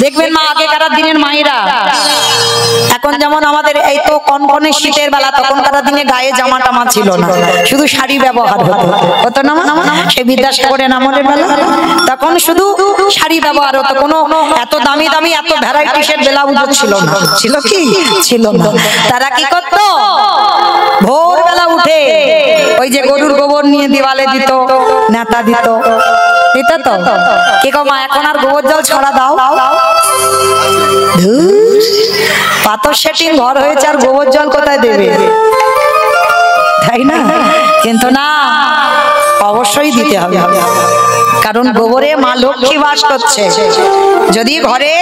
দেখবেন মা আগেকার দিনের মায়েরা, এখন যেমন আমাদের এই তো কনকনে শীতের বেলা, তখনকার দিনে গায়ে জামা টামা ছিল না, শুধু শাড়ি ব্যবহার হতো না। সেই বিদ্যাসাগরের আমলের বেলা তখন শুধু শাড়ি ব্যবহার হতো, কোনো এত দামি দামি এত ভ্যারাইটিসের ব্লাউজও ছিল না। ছিল কি? ছিল না। তারা কি করতো? ভোরবেলা উঠে ওই যে গরুর গোবর নিয়ে দেওয়ালে দিত, নেতা দিত তো কি গো মা, এখন আর গোবর জল ছড়া দাও? পাথর সেটিং ঘর হয়েছে, আর গোবর জল কোথায় দেবে, তাই না? কিন্তু না, অবশ্যই দিতে হবে, কারণ গোবরে মা লক্ষ্মী বাস করছে। যদি ঘরে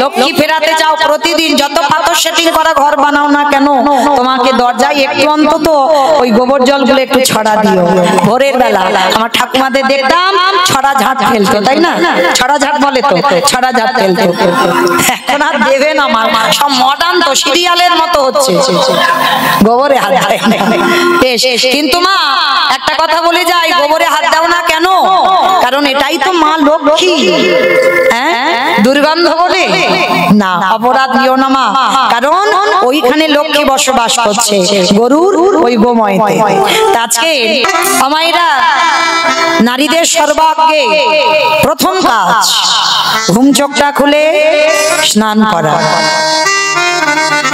লক্ষ্মী ফেরাতে চাও, প্রতিদিন যত পাথর সেটিং করা ঘর বানাও না কেন, তোমাকে দরজায় একটু অন্তত ওই গোবর জলগুলো একটু ছড়া দিও। ভোরের বেলা আমার ঠাকুমাদের দেখতাম ছড়া ঝাঁট ফেলতো, তাই না? ছড়া ঝাঁট বলে তো, ছড়া ঝাঁট ফেলতো। এখন আর দেবে না মা, সব মডার্ন তো, সিরিয়ালের মতো হচ্ছে, গোবরে হাত দেয় না। কিন্তু মা একটা কথা বলে যাই, গোবরে হাত দাও না কেন? কারণ এটাই তো মা লক্ষ্মী। হ্যাঁ, দুর্গন্ধ বলে না, অপরাধ দিও না মা, কারণ ওইখানে লক্ষ্মী বসবাস করছে, গরুর ওই গোময়তে। আজকে আমায়রা নারীদের সর্বাগ্যে প্রথম কাজ ঘুম চোখটা খুলে স্নান করা,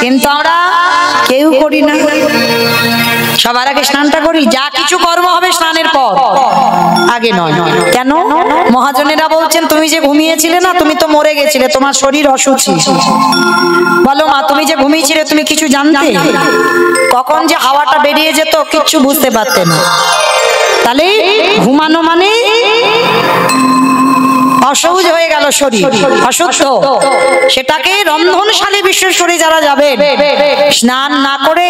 কিন্তু আমরা কেউ করি না। সবার আগে স্নানটা করি, যা কিছু কর্ম হবে স্নানের পর, আগে নয়। কেন? মহাজনেরা বলছেন তুমি যে ঘুমিয়েছিলে না, তুমি তো মরে গেছিলে, তোমার শরীর অসুচি। বলো মা, তুমি যে ঘুমিয়েছিলে তুমি কিছু জানতে? কখন যে হাওয়াটা বেরিয়ে যেত কিচ্ছু বুঝতে পারতে না। তাহলে ঘুমানো মানে অসহজ হয়ে গেল, শরীর অসুস্থ। সেটাকে রন্ধনশালী বিশেষ করে যারা যাবে, স্নান না করে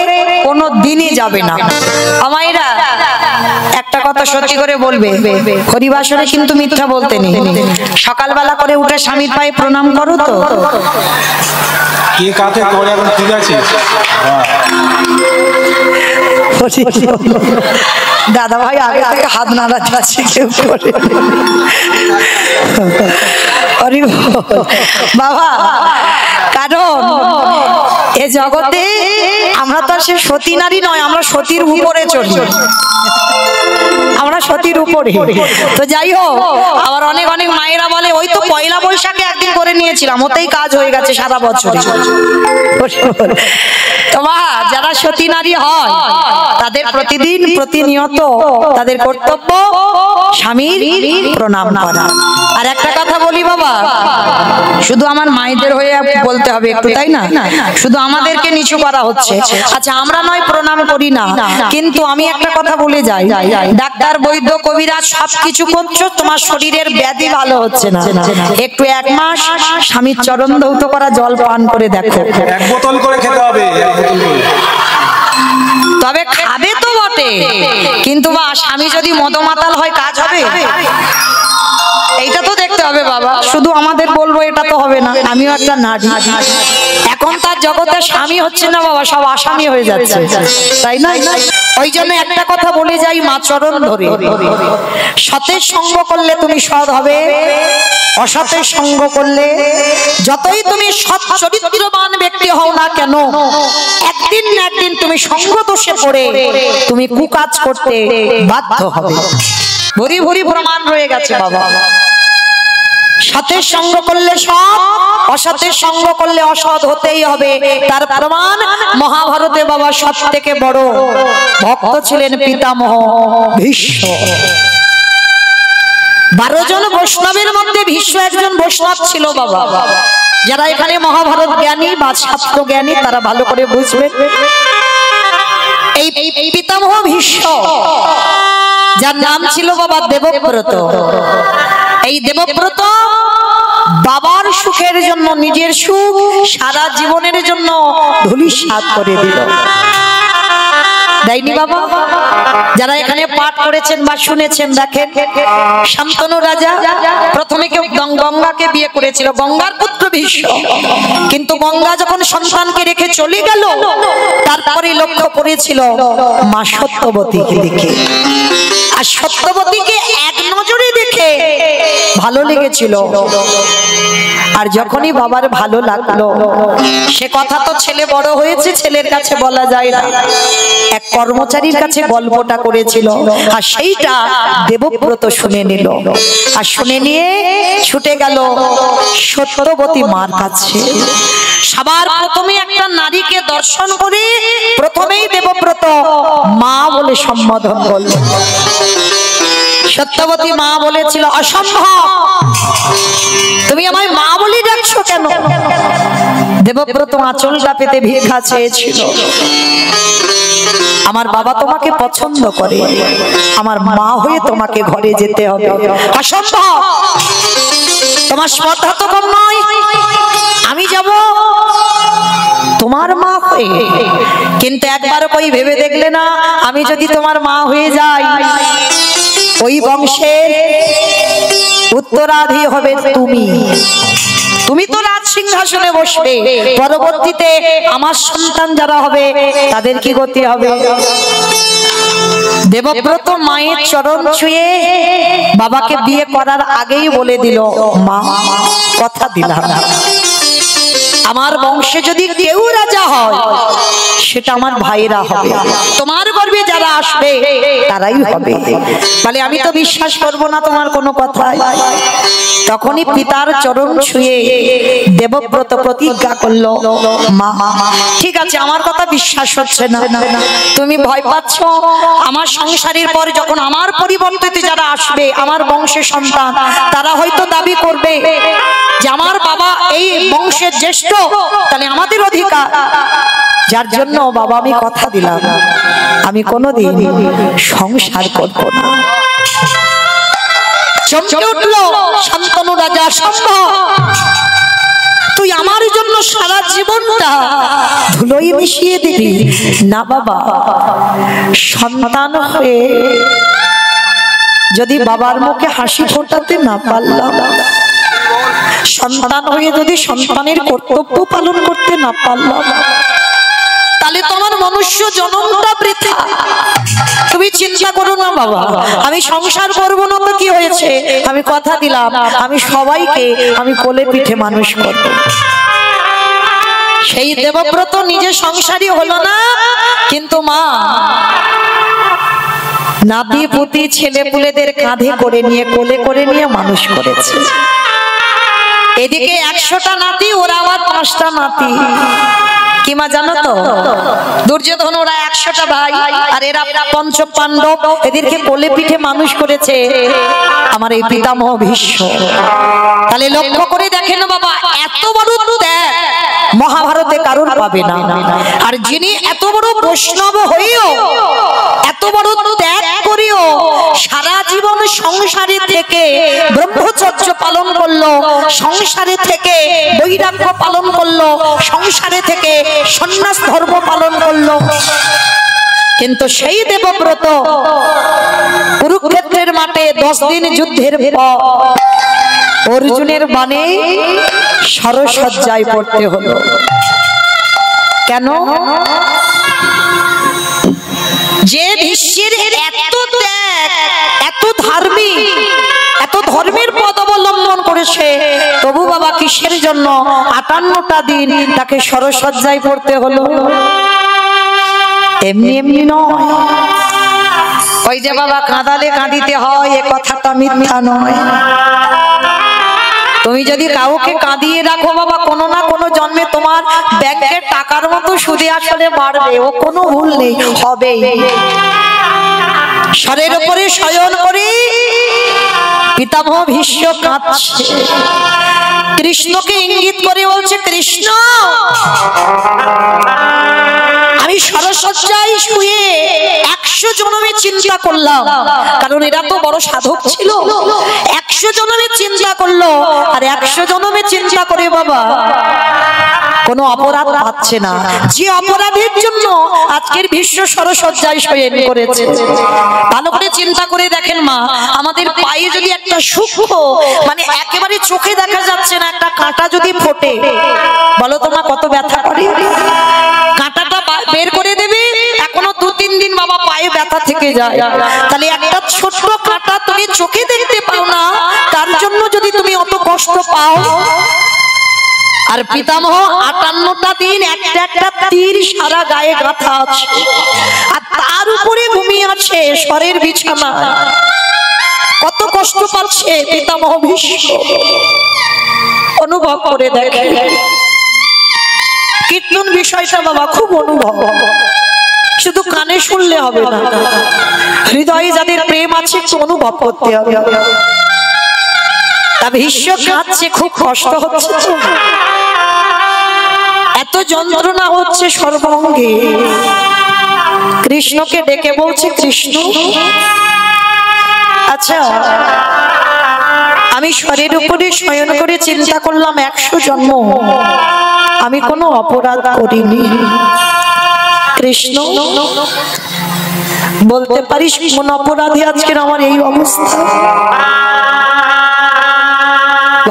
কোনো দিনই যাবে না। আমায়রা একটা কথা সত্যি করে বলবে, হরিবাসরে কিন্তু মিথ্যা বলতে নেই। সকালবেলা করে উঠে স্বামীর পায়ে প্রণাম করো তো? কে কাকে করে এখন ঠিক আছে? দাদা ভাই আগে থেকে হাত নাড়াচ্ছে, কেউ করে বাবা, কারণ এ জগতে আমরা তো সে সতী নারী নয়, আমরা সতীর উপরে চলি, আমরা সতীর উপরে। তো যাই হোক, আবার অনেক অনেক মায়েরা বলে ওই তো পয়লা বৈশাখে একদিন করে নিয়েছিলাম, ওতেই কাজ হয়ে গেছে সারা বছর। তোমা যারা সতী নারী হয় তাদের প্রতিদিন প্রতিনিয়ত তাদের কর্তব্য স্বামীর প্রণাম করা। আর একটা কথা বলি বাবা, শুধু আমার মায়েদের হয়ে বলতে হবে একটু, তাই না? শুধু আমাদেরকে নিচু করা হচ্ছে। আচ্ছা, আমরা নয় প্রণাম করি না, কিন্তু আমি একটা কথা বলে যাই, ডাক্তার বৈদ্য কবিরাজ সবকিছু করছো, তোমার শরীরের ব্যাধি ভালো হচ্ছে না, একটু 1 মাস স্বামীর চরণ ধৌত করা জল পান করে দেখো। 1 বোতল করে খেতে হবে, 1 বোতল করে। তবে খাবে তো বটে, কিন্তু বা স্বামী যদি মদমাতাল হয় কাজ হবে? এইটা তো দেখতে হবে বাবা। শুধু আমাদের বলবো এটা তো হবে না, আমিও একটা নারী। এখন তার জগতে স্বামী হচ্ছে না বাবা, সব আসামি হয়ে যাচ্ছে, তাই না? ওই জন্য একটা কথা বলে যাই, মা চরণ ধরে, সতের সঙ্গ করলে তুমি সৎ হবে, অসতের সঙ্গ করলে যতই তুমি সৎ চরিত্রবান ব্যক্তি হও না কেন, একদিন না একদিন তুমি সঙ্গ দোষে পড়ে তুমি কুকাজ করতে বাধ্য হবে। ভরি ভরি প্রমাণ রয়ে গেছে বাবা। সতের সঙ্গ করলে সৎ, অসতের সঙ্গ করলে অসৎ হতেই হবে। তার প্রমাণ মহাভারতে বাবা সব থেকে বড় ভক্ত ছিলেন পিতামহ ভীষ্ম। 12 জন বৈষ্ণবের মধ্যে ভীষ্ম একজন বৈষ্ণব ছিল বাবা। যারা এখানে মহাভারত জ্ঞানী বা শাস্ত্র জ্ঞানী তারা ভালো করে বুঝবেন। এই পিতামহ ভীষ্ম, যার নাম ছিল বাবা দেবব্রত, এই দেবব্রত বাবার সুখের জন্য নিজের সুখ সারা জীবনের জন্য ধূলিসাৎ করে দিল। দেয়নি বাবা? যারা এখানে পাঠ করেছেন বা শুনেছেন দেখেন, শান্তনু রাজা প্রথমে কেউ গঙ্গাকে বিয়ে করেছিল, গঙ্গার পুত্র ভীষ্ম। কিন্তু গঙ্গা যখন সন্তানকে রেখে চলে গেল, তারপরে লক্ষ্য করেছিল মা সত্যবতীকে দেখে, আর সত্যবতীকে এক নজরে দেখে দেখে ভালো লেগেছিল। আর যখনই বাবার ভালো লাগলো, সে কথা তো ছেলে বড় হয়েছে, ছেলের কাছে বলা যায় না, এক কর্মচারীর কাছে গল্পটা করেছিল। আর সেইটা দেবব্রত শুনে নিল, আর শুনে নিয়ে ছুটে গেল সত্যবতী মার কাছে। সবার প্রথমে একটা নারীকে দর্শন করে প্রথমেই দেবব্রত মা বলে সম্বোধন করল। সত্যবতী মা বলেছিল, অসম্ভব, তুমি আমায় মা বলে ডাকছো কেন? দেবব্রত আঁচলটা পেতে ভিক্ষা চেয়েছিল। আমার বাবা তোমাকে পছন্দ করে, আমার মা হয়ে তোমাকে ঘরে যেতে হবে। অসম্ভব, তোমার স্পর্ধা তো কম নয়, আমি যাব তোমার মা হয়ে। কিন্তু একবার কই ভেবে দেখলে না, আমি যদি তোমার মা হয়ে যাই, ওই বংশের উত্তরাধি হবে তুমি। তুমি তো রাজ সিংহাসনে বসবে, পরবর্তীতে আমার সন্তান যারা হবে তাদের কি গতি হবে? দেবব্রত মায়ের চরণ ছুঁয়ে বাবাকে বিয়ে করার আগেই বলে দিল, মা কথা দিলাম, আমার বংশে যদি কেউ রাজা হয় সেটা আমার ভাইরা হবে, তোমার গর্ভে যারা আসবে তারাই হবে। বলে আমি তো বিশ্বাস করব না তোমার কোনো কথাই। তখনই পিতার চরণ ছুঁয়ে দেবব্রত প্রতিজ্ঞা করলো, মা ঠিক আছে, আমার কথা বিশ্বাস হচ্ছে না, তুমি ভয় পাচ্ছ, আমার সংসারের পর যখন আমার পরিবর্তিত যারা আসবে, আমার বংশের সন্তান, তারা হয়তো দাবি করবে যে আমার বাবা এই বংশের জ্যেষ্ঠ, তাহলে আমাদের অধিকার। যার জন্য বাবা আমি কথা দিলাম, আমি কোনোদিন সংসার করব না। চমকে উঠল শান্তনু রাজা, সম্ভব, তুই আমার জন্য সারা জীবনটা ধুলোয় মিশিয়ে দিবি? না বাবা, সন্তান হয়ে যদি বাবার মুখে হাসি ফোটাতে না পারলাম, সন্তান হয়ে যদি সন্তানের কর্তব্য পালন করতে না পারলাম, তাহলে তোমার মনুষ্য জন্মটা বৃথা। তুমি চিন্তা করো না বাবা, আমি সংসার করবো না তো কি হয়েছে, আমি কথা দিলাম আমি সবাইকে আমি কোলে পিঠে মানুষ করব। সেই দেবব্রত নিজে সংসারী হলো না, কিন্তু মা নাতি পুতি ছেলে পুলেদের কাঁধে করে নিয়ে কোলে করে নিয়ে মানুষ করেছে। এদিকে 100টা নাতি, ওরা আবার 5টা নাতি। কি মা জানো তো, দুর্যোধন ওরা 100টা ভাই, আর এরা পঞ্চ পাণ্ডব, এদেরকে কোলে পিঠে মানুষ করেছে আমার এই পিতামহ ভীষ্ম। তাহলে লক্ষ্য করে দেখেন বাবা, এত বড় ত্যাগ মহাভারতে কারণ পাবে না। আর যিনি এত বড় বৈষ্ণব হইও, এত বড় ত্যাগ করিও, সারা জীবন সংসারে থেকে ব্রহ্মচর্য পালন করলো, সংসারে থেকে বৈরাগ্য পালন করলো, সংসারে থেকে সন্ন্যাস ধর্ম পালন করলো, কিন্তু সেই দেবব্রত কুরুক্ষেত্রের মাঠে 10 দিন যুদ্ধের পর অর্জুনের বাণে সরসজ্জায় পড়তে হলো। কেন? যে ভীষ্মের এত ত্যাগ, এত ধার্মিক, এত ধর্মের পথ অবলম্বন করেছে, তবু বাবা কিসের জন্য 58টা দিন তাকে সরসজ্জায় পড়তে হলো? এমনি এমনি নয়। ওই যে বাবা কাঁদালে কাঁদিতে হয়, এ কথাটা মিথ্যা নয়। তুমি যদি কাউকে কাঁদিয়ে রাখো বাবা, কোনো না কোনো জন্মে তোমার ব্যাংকের টাকার মতো সুদে আসলে বাড়বে, ও কোনো ভুল নেই, হবে। শরের উপরে শয়ন করে পিতামহ ভীষ্ম কাঁদছে, কৃষ্ণকে ইঙ্গিত করে বলছে, কৃষ্ণ আমি সরসজ্জায় শুয়ে 100 জনমে চিন্তা করলাম, কারণ এরা তো বড় সাধক ছিল, 100 জনমে চিন্তা করলো, আর 100 জনমে চিন্তা করে বাবা কোনো অপরাধ পাচ্ছে না, যে অপরাধের জন্য আজকের ভীষ্ম সরসজ্জায় শয়ন করেছে। ভালো করে চিন্তা করে দেখেন মা, আমাদের পায়ে যদি একটা সূক্ষ্ম, মানে একেবারে চোখে দেখা যাচ্ছে না, একটা কাঁটা যদি ফোটে, বলো তোমরা কত ব্যথা করে? কাঁটাটা বের করে দেবে, এখনো 2-3 দিন বাবা পায়ে ব্যথা থেকে যায়। তাহলে একটা ছোট্ট কাঁটা তুমি চোখে দেখতে পাও না, তার জন্য যদি তুমি অত কষ্ট পাও। আর পিতামহ 58টা দিন একটা একটা তীর সারা গায়ে গাঁথা আছে, আর তার উপরে ঘুমিয়ে আছে স্বরের বিছানা। কত কষ্ট পাচ্ছে পিতামহ ভীষ্ম, অনুভব করে দেখে। কীর্তন বিষয়টা বাবা খুব অনুভব, শুধু কানে শুনলে হবে না, হৃদয়ে যাদের প্রেম আছে একটু অনুভব করতে হবে। তা ভীষ্ম কাঁদছে, খুব কষ্ট হচ্ছে, এত যন্ত্রণা হচ্ছে সর্বাঙ্গে। কৃষ্ণকে ডেকে বলছে, কৃষ্ণ আচ্ছা আমি স্বরের উপরে শয়ন করে চিন্তা করলাম 100 জন্ম আমি কোনো অপরাধ করিনি। কৃষ্ণ বলতে পারিস কোন অপরাধে আজকের আমার এই অবস্থা?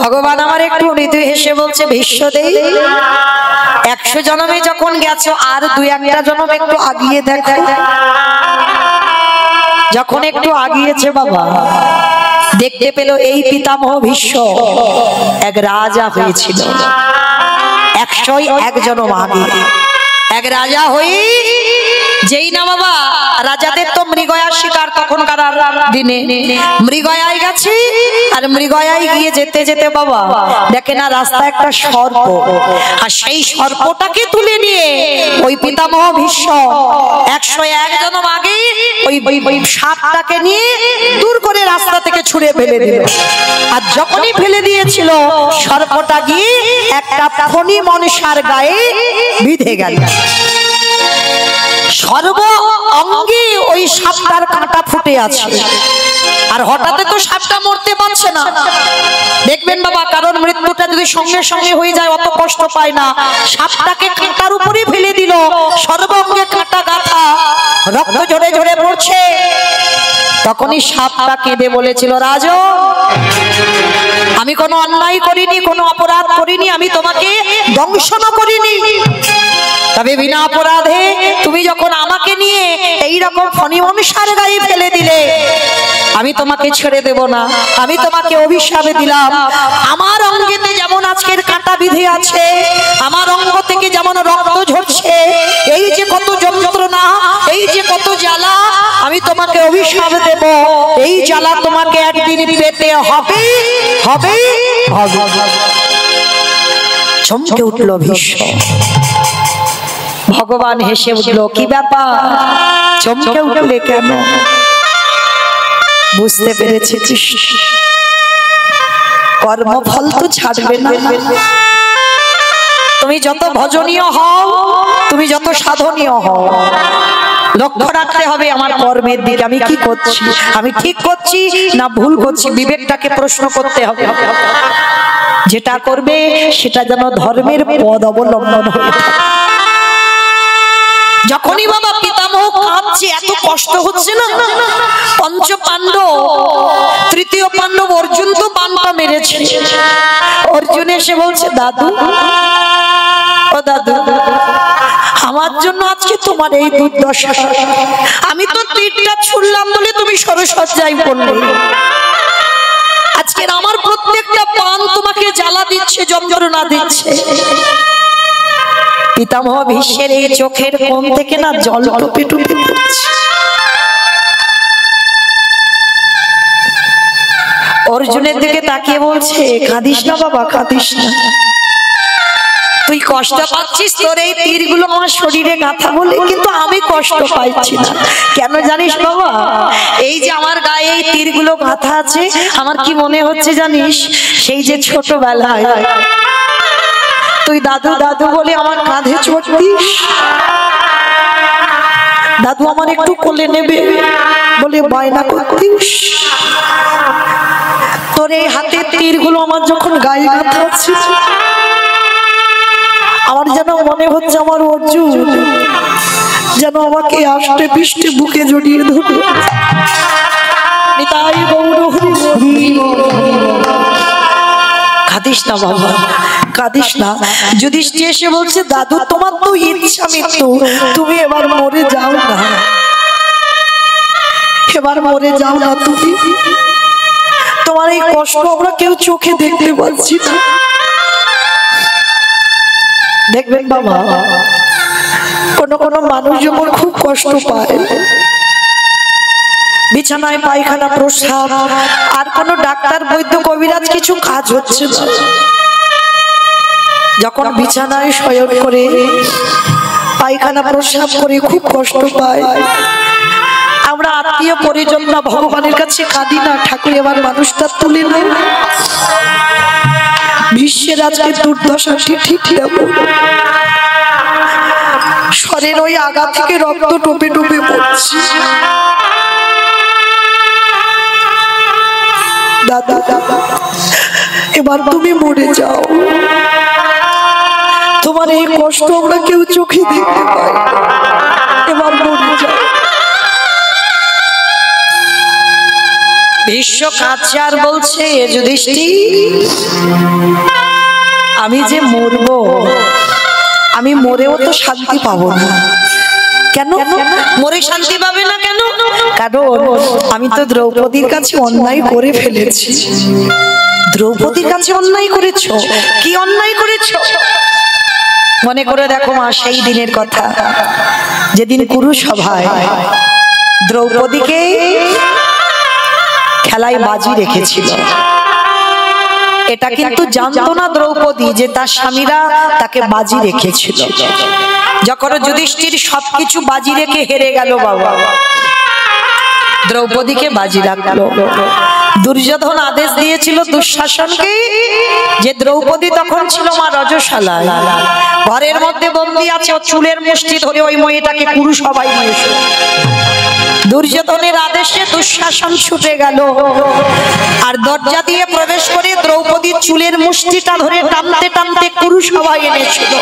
ভগবান আমার একটু মৃদু হেসে বলছে, ভীষ্মদেব 100 জন্মে যখন গেছো আর 2-1টা জন্ম একটু আগিয়ে দেখো। যখন একটু আগিয়েছে বাবা, দেখতে পেল এই পিতামহ ভীষ্ম এক রাজা হয়েছিল। 101 জন্ম আগে এক রাজা হয়ে, যেই না বাবা রাজাদের তো মৃগয়া শিকার তখনকার দিনে, মৃগয়ায় গেছে। আর মৃগয়ায় গিয়ে যেতে যেতে বাবা দেখে না রাস্তা একটা সর্প, আর সেই সর্পটাকে তুলে নিয়ে ওই পিতামহ ভীষ্ম 101 জন্ম আগে ওই সাপটাকে নিয়ে দূর করে রাস্তা থেকে ছুঁড়ে ফেলে দিল। আর যখনই ফেলে দিয়েছিল সর্পটা গিয়ে একটা ফণি মনসার গায়ে বিঁধে গেল। সর্ব অঙ্গে ওই সাপটার কাঁটা ফুটে আছে, আর হঠাৎ তো সাপটা মরতে পারছে না। দেখবেন বাবা, কারণ মৃত্যুটা যদি সঙ্গে সঙ্গে হয়ে যায় অত কষ্ট পায় না। সাপটাকে কাঁটার উপরে ফেলে দিল, সর্ব অঙ্গে কাঁটা গাঁথা, রক্ত ঝরে ঝরে পড়ছে। তখনই সাপটা কেঁদে বলেছিল, রাজন আমি কোনো অন্যায় করিনি, কোনো অপরাধ করিনি, আমি তোমাকে দংশনও করিনি। তবে বিনা অপরাধে তুমি যখন আমাকে নিয়ে এইরকম ফণি মনসার গায়ে ফেলে দিলে, আমি তোমাকে ছেড়ে দেব না। আমি তোমাকে অভিশাপ দিলাম, আমার অঙ্গেতে যেমন আজকের কাঁটা বিধে আছে, আমার অঙ্গ থেকে যেমন রক্ত ঝরছে, এই যে কত যন্ত্রণা, এই যে কত জ্বালা, আমি তোমাকে অভিশাপ দেব। এই জ্বালা তোমাকে একদিন পেতে হবে হবে হবে। চমকে উঠল ভীষ্ম। ভগবান হেসে উঠল, কি ব্যাপার চমকে উঠলে কেন? বুঝতে পেরেছি কৃষ্ণ কর্মফল তো ছাড়বে না। তুমি যত ভজনীয় হও, তুমি যত সাধনীয় হও, লক্ষ্য রাখতে হবে আমার কর্মের দিকে। আমি কি করছি, আমি ঠিক করছি না ভুল করছি, বিবেকটাকে প্রশ্ন করতে হবে। যেটা করবে সেটা যেন ধর্মের পদ অবলম্বন হয়ে থাকে। যখনই বাবা পিতামহ কাঁদছে, এত কষ্ট হচ্ছে না, পঞ্চ পাণ্ডব, তৃতীয় পাণ্ডব অর্জুন তো বানটা মেরেছে। অর্জুন এসে বলছে, দাদু ও দাদু, আমার জন্য আজকে তোমার এই দুর্দশা। আমি তো তীরটা ছুড়লাম বলে তুমি সরসজ্জায় পড়লে, আজকের আমার প্রত্যেকটা প্রাণ তোমাকে জ্বালা দিচ্ছে, যন্ত্রণা দিচ্ছে। পিতামহ ভীষ্মের এই চোখের কোণ থেকে না জল টপে টপে পড়ছে। অর্জুনের দিকে তাকিয়ে বলছে, কাঁদিস না বাবা, কাঁদিস না। তুই কষ্ট পাচ্ছিস, তোর এই তীরগুলো আমার শরীরে গাঁথা বলে, কিন্তু আমি কষ্ট পাইছি না। কেন জানিস বাবা? এই যে আমার গায়ে এই তীরগুলো গাঁথা আছে, আমার কি মনে হচ্ছে জানিস, সেই যে ছোটবেলায় তুই দাদু দাদু বলে আমার কাঁধে চড়তিস, দাদু আমার একটু কোলে নেবে বলে বায়না করতিস, তোর এই হাতের তীরগুলো আমার যখন গায়ে গাঁথা আছে, আমার যেন মনে হচ্ছে আমার অর্জুন যেন আমাকে আষ্টে পৃষ্ঠে বুকে জড়িয়ে ধরবে। কাঁদিস না বাবা, কাঁদিস না। যুধিষ্ঠির এসে বলছে, দাদু তোমার তো ইচ্ছা মৃত্যু, তুমি এবার মরে যাও না। এবার মরে যাও না তুমি, তোমার এই কষ্ট আমরা কেউ চোখে দেখতে পাচ্ছি না। দেখবেন বাবা, কোন কোন মানুষ যখন খুব কষ্ট পায়, বিছানায় পায়খানা প্রস্রাব, আর কোন ডাক্তার বৈদ্য কবিরাজ কিছু কাজ হচ্ছে না, যখন বিছানায় শয়ন করে পায়খানা প্রস্রাব করে খুব কষ্ট পায়, আমরা আত্মীয় পরিজনরা ভগবানের কাছে কাঁদি না, ঠাকুর এবার মানুষটা তুলে নেন। বিশ্বের আজকে দুর্দশা ঠিক তেমন, শরীর ওই আগা থেকে রক্ত টোপে টোপে পড়ছে। দাদা এবার তুমি মরে যাও, তোমার এই কষ্ট আমরা কেউ চোখে দেখতে পাই, এবার মরে যাও। বিশ্ব কাঁদছে আর বলছে, যুধিষ্ঠির আমি যে মরবো, আমি মরেও তো শান্তি পাবো না। কেন মরে শান্তি পাবে না কেন? কারণ আমি তো দ্রৌপদীর কাছে অন্যায় করে ফেলেছি। দ্রৌপদীর কাছে অন্যায় করেছো? কি অন্যায় করেছো? মনে করে দেখো মা, সেই দিনের কথা যেদিন কুরুসভায় দ্রৌপদীকে খেলায় বাজি রেখেছিল। এটা কিন্তু জানতো না দ্রৌপদী যে তার স্বামীরা তাকে বাজি রেখেছিল। যখন যুধিষ্ঠির সবকিছু বাজি রেখে হেরে গেল বাবা, দ্রৌপদীকে বাজি রাখলো। দুর্যোধন আদেশ দিয়েছিল দুঃশাসনকে যে দ্রৌপদী তখন ছিল মা রজশালায়, ঘরের মধ্যে বন্দী আছে, চুলের মুষ্টি ধরে ওই মেয়েটাকে কুরুসভায় নিয়ে এসো। দুর্যোধনের আদেশে দুঃশাসন ছুটে গেল, আর দরজা দিয়ে প্রবেশ করে দ্রৌপদীর চুলের মুষ্টিটা ধরে টানতে টানতে কুরুসভায় এনেছিল।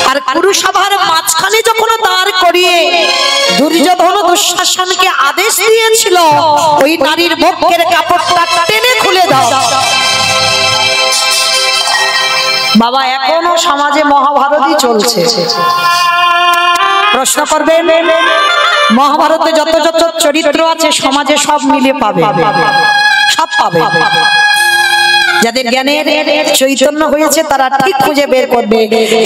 আর কুরুসভার মাঝখানে যখন দাঁড় করিয়ে দুর্যোধন দুঃশাসনকে আদেশ দিয়েছিল, ওই নারীর বক্ষের কাপড়টা টেনে খুলে দাও। বাবা এখনো সমাজে মহাভারতই চলছে। প্রশ্ন করবেন, মহাভারতে যত যত চরিত্র আছে সমাজে সব মিলে পাবে, সব পাবে। যাদের জ্ঞানের চৈতন্য হয়েছে তারা ঠিক খুঁজে বের করবে।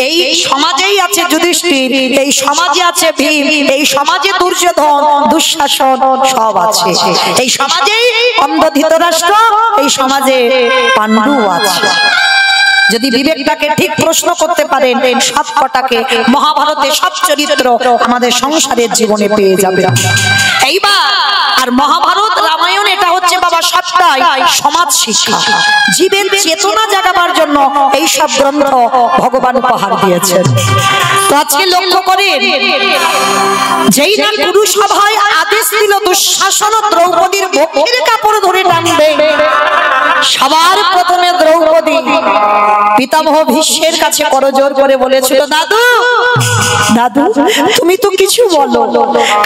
এই সমাজেই আছে যুধিষ্ঠির, এই সমাজে আছে ভীম, এই সমাজে দুর্যোধন, দুঃশাসন সব আছে। এই সমাজেই অন্ধ ধৃতরাষ্ট্র, এই সমাজে পাণ্ডু আছে। যদি বিবেকটাকে ঠিক প্রশ্ন করতে পারেন, সব কটাকে মহাভারতে সব চরিত্র আমাদের সংসারের জীবনে পেয়ে যাবে। এইবার আর মহাভারত রামায়ণ এটা হচ্ছে বাবা সবটাই সমাজ শিক্ষা, জীবের চেতনা জাগাবার জন্য এই সব গ্রন্থ ভগবান উপহার দিয়েছেন। তো আজকে লক্ষ্য করেন, যেই না কুরুসভায় আদেশ দিল দুঃশাসন দ্রৌপদীর বক্ষের কাপড় ধরে টানবে, সবার প্রথমে দ্রৌপদী পিতামহ ভীষ্মের কাছে করজোড় করে বলেছিল, দাদু দাদু তুমি তো কিছু বলো,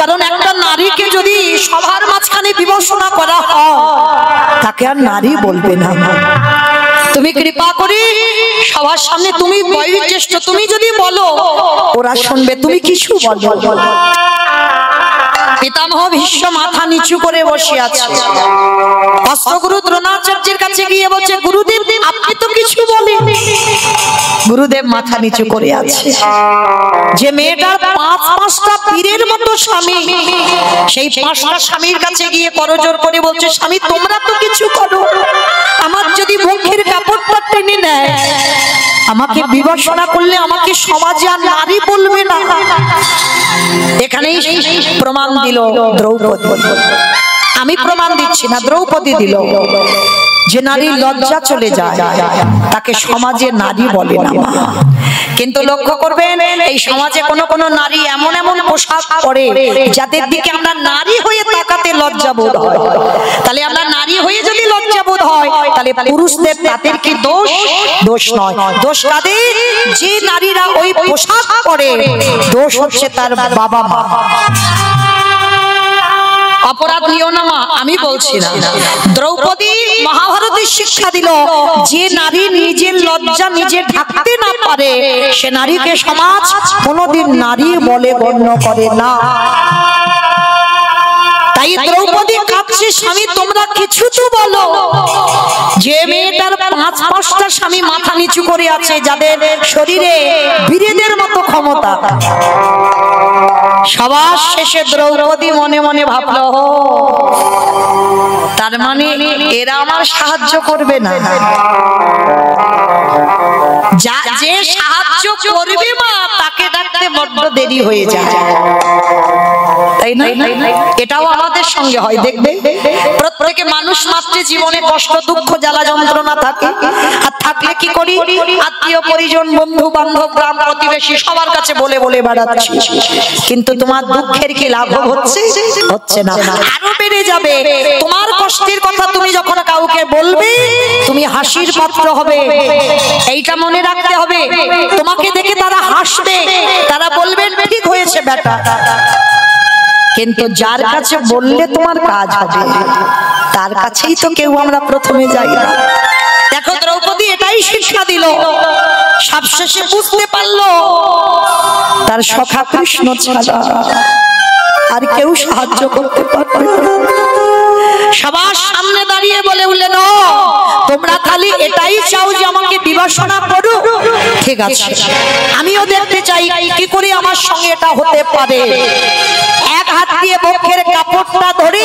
কারণ একটা নারীকে যদি সবার মাঝখানে বিবেচনা করা হয় তাকে আর নারী বলবে না। তুমি কৃপা করে সবার সামনে, তুমি বয়োজ্যেষ্ঠ, তুমি যদি বলো ওরা শুনবে, তুমি কিছু বলো। পিতামহ ভীষ্ম মাথা নিচু করে বসে আছে। অষ্টগুরু দ্রোণাচার্যের কাছে গিয়ে বলছে, গুরুদেব আপনি তো কিছু বলেন। গুরুদেব মাথা নিচু করে আছে। যে মেয়েটার পাঁচটা পীরের মতো স্বামী, সেই পাঁচটা স্বামীর কাছে গিয়ে করজোড় করে বলছে, স্বামী তোমরা তো কিছু করো, আমার যদি মুখের কাপড়টা টেনে নেয়, আমাকে বিবেচনা করলে আমাকে সমাজে আর নারী বলবে না। এখানেই প্রমাণ দিল দ্রৌপদী। আমি প্রমাণ দিচ্ছি না, দ্রৌপদী দিল যে নারী লজ্জা চলে যায় তাকে সমাজে নারী বলে না। কিন্তু লক্ষ্য করবেন, এই সমাজে কোন কোন নারী এমন এমন পোশাক পরে যাদের দিকে আমরা নারী হয়ে তাকাতে লজ্জা বোধ হয়। তাহলে আমরা নারী হয়ে যদি লজ্জা বোধ হয়, তাহলে পুরুষদের তাদের কি দোষ? দোষ নয়। দোষ কাদের? যে নারীরা ওই পোশাক পরে, দোষ হচ্ছে তার বাবা মা। অপরাধ নিও না মা, আমি বলছি না। দ্রৌপদী মহাভারতের শিক্ষা দিল, যে নারী নিজের লজ্জা নিজে ঢাকতে না পারে সে নারীকে সমাজ কোনোদিন নারী বলে গণ্য করে না। তাই দ্রৌপদী কাঁদছে, স্বামী তোমরা কিছু তো বলো। যে মেয়েটার 5-5টা স্বামী মাথা নিচু করে আছে, যাদের শরীরে বীরেদের মতো ক্ষমতা, সবার শেষে দ্রৌপদী মনে মনে ভাবলো, তার মানে এরা আমার সাহায্য করবে না। যে সাহায্য করবে মা, তাকে ডাকতে বড্ড দেরি হয়ে যায়, তাই না? এটাও আমাদের সঙ্গে হয়, দেখবে প্রত্যেকে মানুষ মাত্রে জীবনে কষ্ট দুঃখ জ্বালা যন্ত্রণা থাকে, আর থাকলে কি করি, আত্মীয় পরিজন বন্ধু বান্ধব গ্রাম প্রতিবেশী সবার কাছে বলে বলে বেড়াচ্ছি, কিন্তু তোমার দুঃখের কি লাভ হচ্ছে? হচ্ছে না, আরো বেড়ে যাবে। তোমার কষ্টের কথা তুমি যখন কাউকে বলবে, তুমি হাসির পাত্র হবে, এইটা মনে রাখতে হবে। তোমাকে দেখে তারা হাসবে, তারা বলবেন ঠিক হয়েছে বেটা, কিন্তু যার কাছে বললে তোমার কাজ হবে, তার কাছেই তো কেউ আমরা প্রথমে যাই না। দেখো দ্রৌপদী এটাই শিক্ষা দিল, সবশেষে বুঝতে পারলো তার সখা কৃষ্ণ ছাড়া আর কেউ সাহায্য করতে পারবে না। সবার সামনে দাঁড়িয়ে বলে উঠলেন, তোমরা খালি এটাই চাও যে আমাকে বিবাসনা করো, ঠিক আছে, আমিও দেখতে চাই কি করে আমার সঙ্গে এটা হতে পারে। এক হাত দিয়ে বক্ষের কাপড়টা ধরে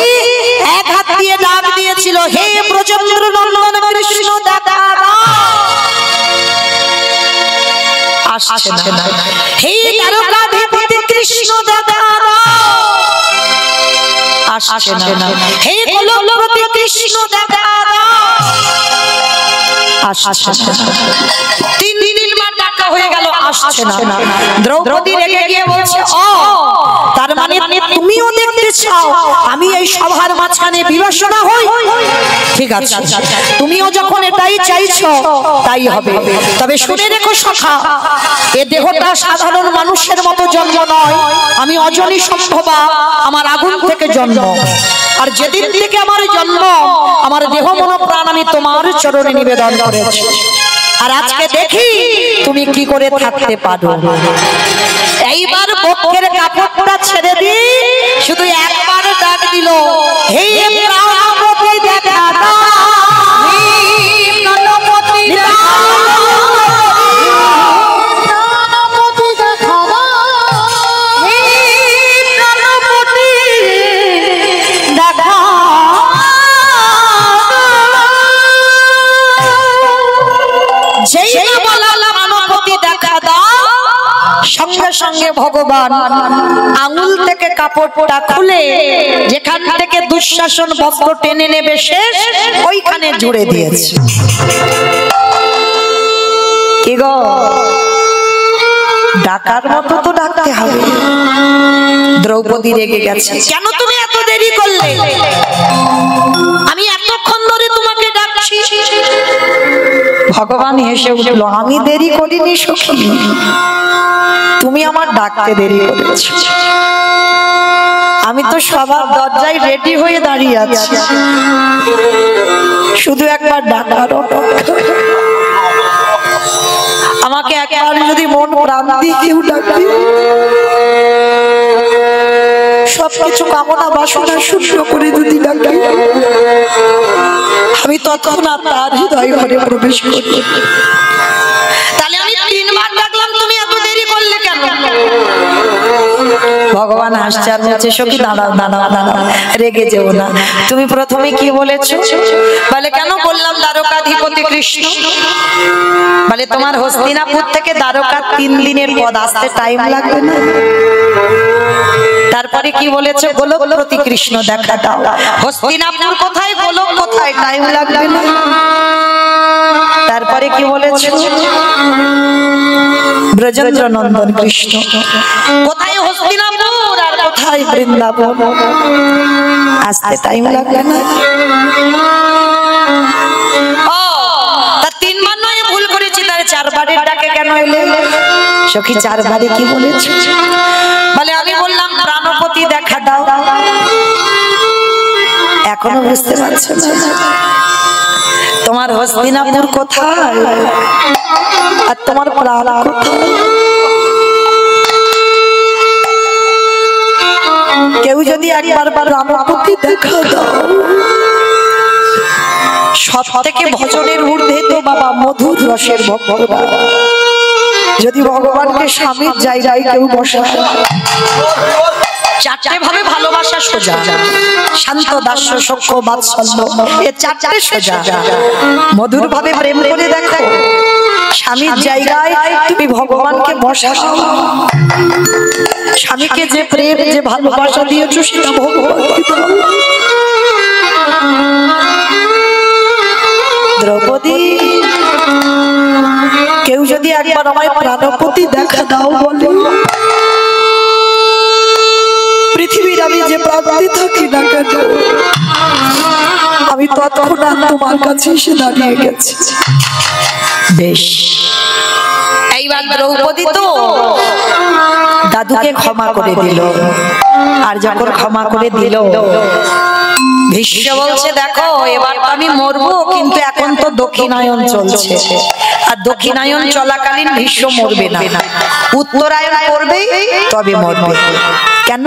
এক হাত দিয়ে ডাক দিয়েছিল, হে ব্রজেন্দ্র নন্দন কৃষ্ণ দেখা দাও। আসছে না। হে দ্বারকাধিপতি কৃষ্ণ দেখা দাও। আসছে না। হে গোলকপতি কৃষ্ণ দেখা দাও। আসছে না। তিনবার ডাকা হয়ে গেল, আসছে না। দ্রৌপদী রেগে গিয়ে বলছে, তার মানে তুমিও দেখতে চাও আমি এই সভার মাঝখানে বিবেচনা হই? ঠিক আছে, তুমিও যখন এটাই চাইছো তাই হবে। তবে শুনে রেখো সখা, এ দেহটা সাধারণ মানুষের মতো জন্ম নয়, আমি অজনী সম্ভবা, আমার আগুন থেকে জন্ম। আর যেদিন থেকে আমার জন্ম, আমার দেহ মন প্রাণ আমি তোমার চরণে নিবেদন করেছি। আর আজকে দেখি তুমি কি করে থাকতে পারো। এইবার বক্ষের কাপড়টা ছেড়ে দিয়ে শুধু একবার ডাক দিল, হে প্রাণপতি দেখা দাও। সঙ্গে সঙ্গে ভগবান আঙুল থেকে কাপড়টা খুলে যেখান থেকে দুঃশাসন বস্ত্র টেনে নেবে শেষ, ওইখানে জুড়ে দিয়েছে। কি গো, ডাকার মতো তো ডাকতে হবে। দ্রৌপদী রেগে গেছে, কেন তুমি এত দেরি করলে? আমি এতক্ষণ ধরে তোমাকে ডাকছি। ভগবান হেসে উঠল, আমি দেরি করিনি সখী, তুমি আমার ডাকতে দেরি করেছো। আমি তো সবার দরজায় রেডি হয়ে দাঁড়িয়ে আছি, শুধু একবার ডাকার অপেক্ষা। আমাকে একবার যদি মন প্রাণ দিয়ে কেউ ডাকে, সবকিছু কামনা বাসনা শূন্য করে যদি ডাকে, আমি তৎক্ষণাৎ তার হৃদয় ঘরে প্রবেশ করি। তাহলে আমি 3বার ডাকলাম, তুমি এত দেরি করলে কেন? ভগবান হাসছে আর বলছে, সখী দাঁড়াও দাঁড়াও দাঁড়াও, রেগে যেও না। তুমি প্রথমে কি বলেছো? বলে কেন বললাম দ্বারকাধিপতি কৃষ্ণ। বলে তোমার হস্তিনাপুর থেকে দ্বারকা 3 দিনের পথ, আসতে টাইম লাগবে না? তারপরে কি বলেছো? গোলকপতি কৃষ্ণ দেখা দাও। হস্তিনাপুর কোথায়, গোলক কোথায়, টাইম লাগবে না? তারপরে কি বলেছো? ব্রজেন্দ্র নন্দন কৃষ্ণ। কোথায় হস্তিনাপুর আর কোথায় বৃন্দাবন, আসতে টাইম লাগবে না? তা 3বার নয় ভুল করেছি, তাহলে 4বারের ডাকে কেন এলে? সখী 4বারে কি বলেছো? বলে আমি বললাম প্রাণপতি দেখা দাও। এখনো বুঝতে পারছো না? তোমার হস্তিনাপুর কোথায় আর তোমার প্রাণ কোথায়? কেউ যদি একবার প্রাণপতি দেখা দাও, সব থেকে ভজনের ঊর্ধ্বে তো বাবা মধুর রসের ভক্তরা। যদি ভগবানকে স্বামীর জায়গায় কেউ বসায়, চারটে ভাবে ভালোবাসা সোজা, শান্ত দাস্য সখ্য বাৎসল্য, এ চারটে সোজা। মধুর ভাবে প্রেম করে দেখো, স্বামীর জায়গায় তুমি ভগবানকে বসাও। স্বামীকে যে প্রেম যে ভালোবাসা দিয়েছো সেটা ভগবানকে দাও। দ্রৌপদী, কেউ যদি একবার আমায় প্রাণপতি দেখা দাও বলে, পৃথিবীর আমি যে প্রান্তে থাকি না কেন, আমি তৎক্ষণাৎ তোমার কাছে এসে দাঁড়িয়ে গেছি। বেশ, এইবার দ্রৌপদী তো দাদুকে ক্ষমা করে দিল। আর যখন ক্ষমা করে দিল, ভীষ্ম বলছে দেখো এবার তো আমি মরবো, কিন্তু এখন তো দক্ষিণায়ন চলছে, আর দক্ষিণায়ন চলাকালীন ভীষ্ম মরবে না, উত্তরায়ণ করবে তবে মরবে। কেন?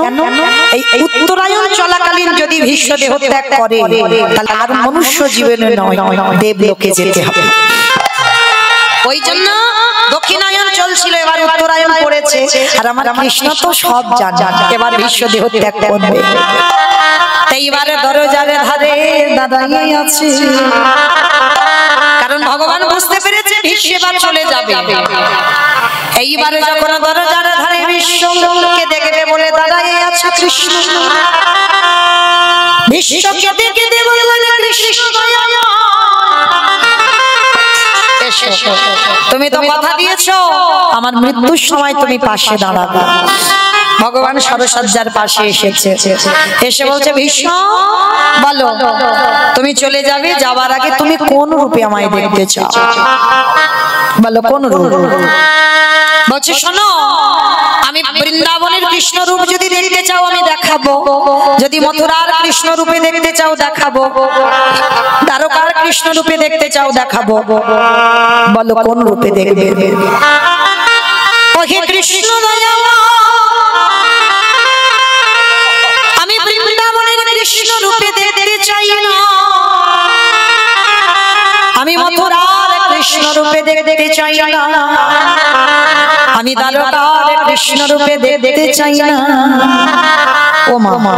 এই উত্তরায়ণ চলাকালীন যদি ভীষ্ম দেহ ত্যাগ করে, তাহলে আর মনুষ্য জীবনে নয়, দেবলোকে যেতে হবে। ওই জন্য দক্ষিণায়ন চলছিল, এবার উত্তরায়ণ পড়েছে, আর আমার কৃষ্ণ তো সব জানে, এবার ভীষ্ম দেহ ত্যাগ করবে। এইবারে দরজার ধারে দাঁড়িয়ে আছে, কারণ ভগবান বুঝতে পেরেছে ভীষ্ম এবার চলে যাবে। এইবারে যখন দরজার ধারে ভীষ্মকে দেখবে বলে দাঁড়িয়ে আছে কৃষ্ণ, ভীষ্মকে দেখে দেব বলে কৃষ্ণ তুমি তো কথা দিয়েছো আমার মৃত্যুর সময় তুমি পাশে দাঁড়াবে। ভগবান সরসজ্জার পাশে এসেছে, এসে বলছে ভীষ্ম বলো তুমি চলে যাবে, যাবার আগে তুমি কোন রূপে আমায় দেখতে চাও? বলো কোন রূপ? বলছে শোনো, আমি বৃন্দাবনের কৃষ্ণ রূপ যদি দেখতে চাও আমি দেখাবো, যদি মথুরার কৃষ্ণ রূপে দেখতে চাও দেখাবো, দ্বারকার কৃষ্ণ রূপে দেখতে চাও দেখাবো। বলো কোন রূপে দেখবে? ওহে কৃষ্ণ দয়াল, আমি বৃন্দাবনের কৃষ্ণ রূপে দেখতে চাই না, আমি মথুরার কৃষ্ণ রূপে দেখতে চাই না, আমি দ্বারকার কৃষ্ণ রূপে দেখতে চাই না। ও মা,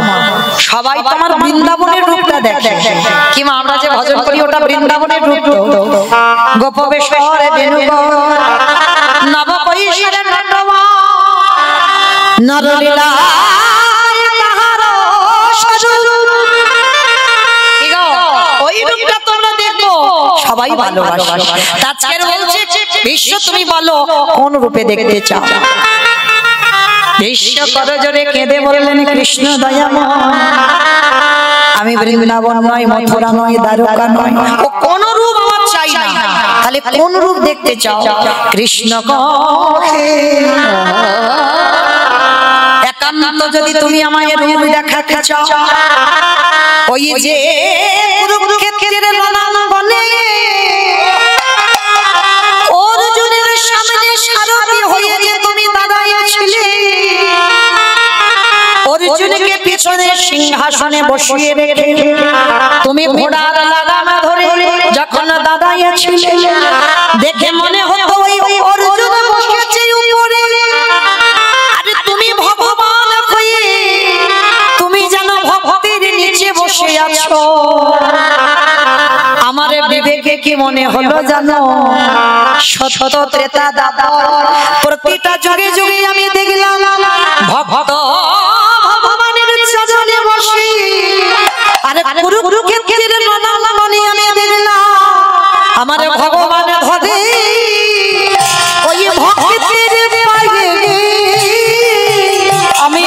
সবাই তো আমার বৃন্দাবনের রূপটা দেখে, কি মা আমরা যে ভজন করি ওটা বৃন্দাবনের রূপ তো। গোপবেশ্বরে বেণুগর নব কৈশোরে নটব নরলীলা সবাই ভালোবাসে। আজকের বলছে ভীষ্ম তুমি বলো কোন রূপে দেখতে চাও? ভীষ্ম করজোড়ে কেঁদে বললেন কৃষ্ণ দয়াময়, আমি বৃন্দাবন নয়, মথুরা নয়, দ্বারকা নয়, ও কোন রূপ আমার চাই না, তাহলে কোন রূপ দেখতে চাও? কৃষ্ণ কহে একান্ত যদি তুমি আমায় রূপ দেখাতে চাও, ওই যে কুরুক্ষেত্রের রণাঙ্গনে অর্জুনের সামনে সারথি হয়ে যে তুমি দাঁড়াইয়াছিলে, অর্জুনকে পিছনে সিংহাসনে বসিয়ে রেখে তুমি ঘোড়ার লাগাম ধরে যখন দাঁড়াইয়াছিলে, দেখে মনে হতো ওই অর্জুন বসেছে উপরে, আরে তুমি ভগবান হয়ে তুমি যেন ভক্তির নিচে বসে আছো। আমার বিবেকে কি মনে হলো জানো? সত্য ত্রেতা দাপর প্রতিটা যুগে যুগে আমি দেখলাম ভক্ত ভগবানের চরণে বসে, আরে কুরুক্ষেত্রের রণাঙ্গনে আমি দেখলাম আমার ভগবান ধরে ওই ভক্তির পায়ে আমি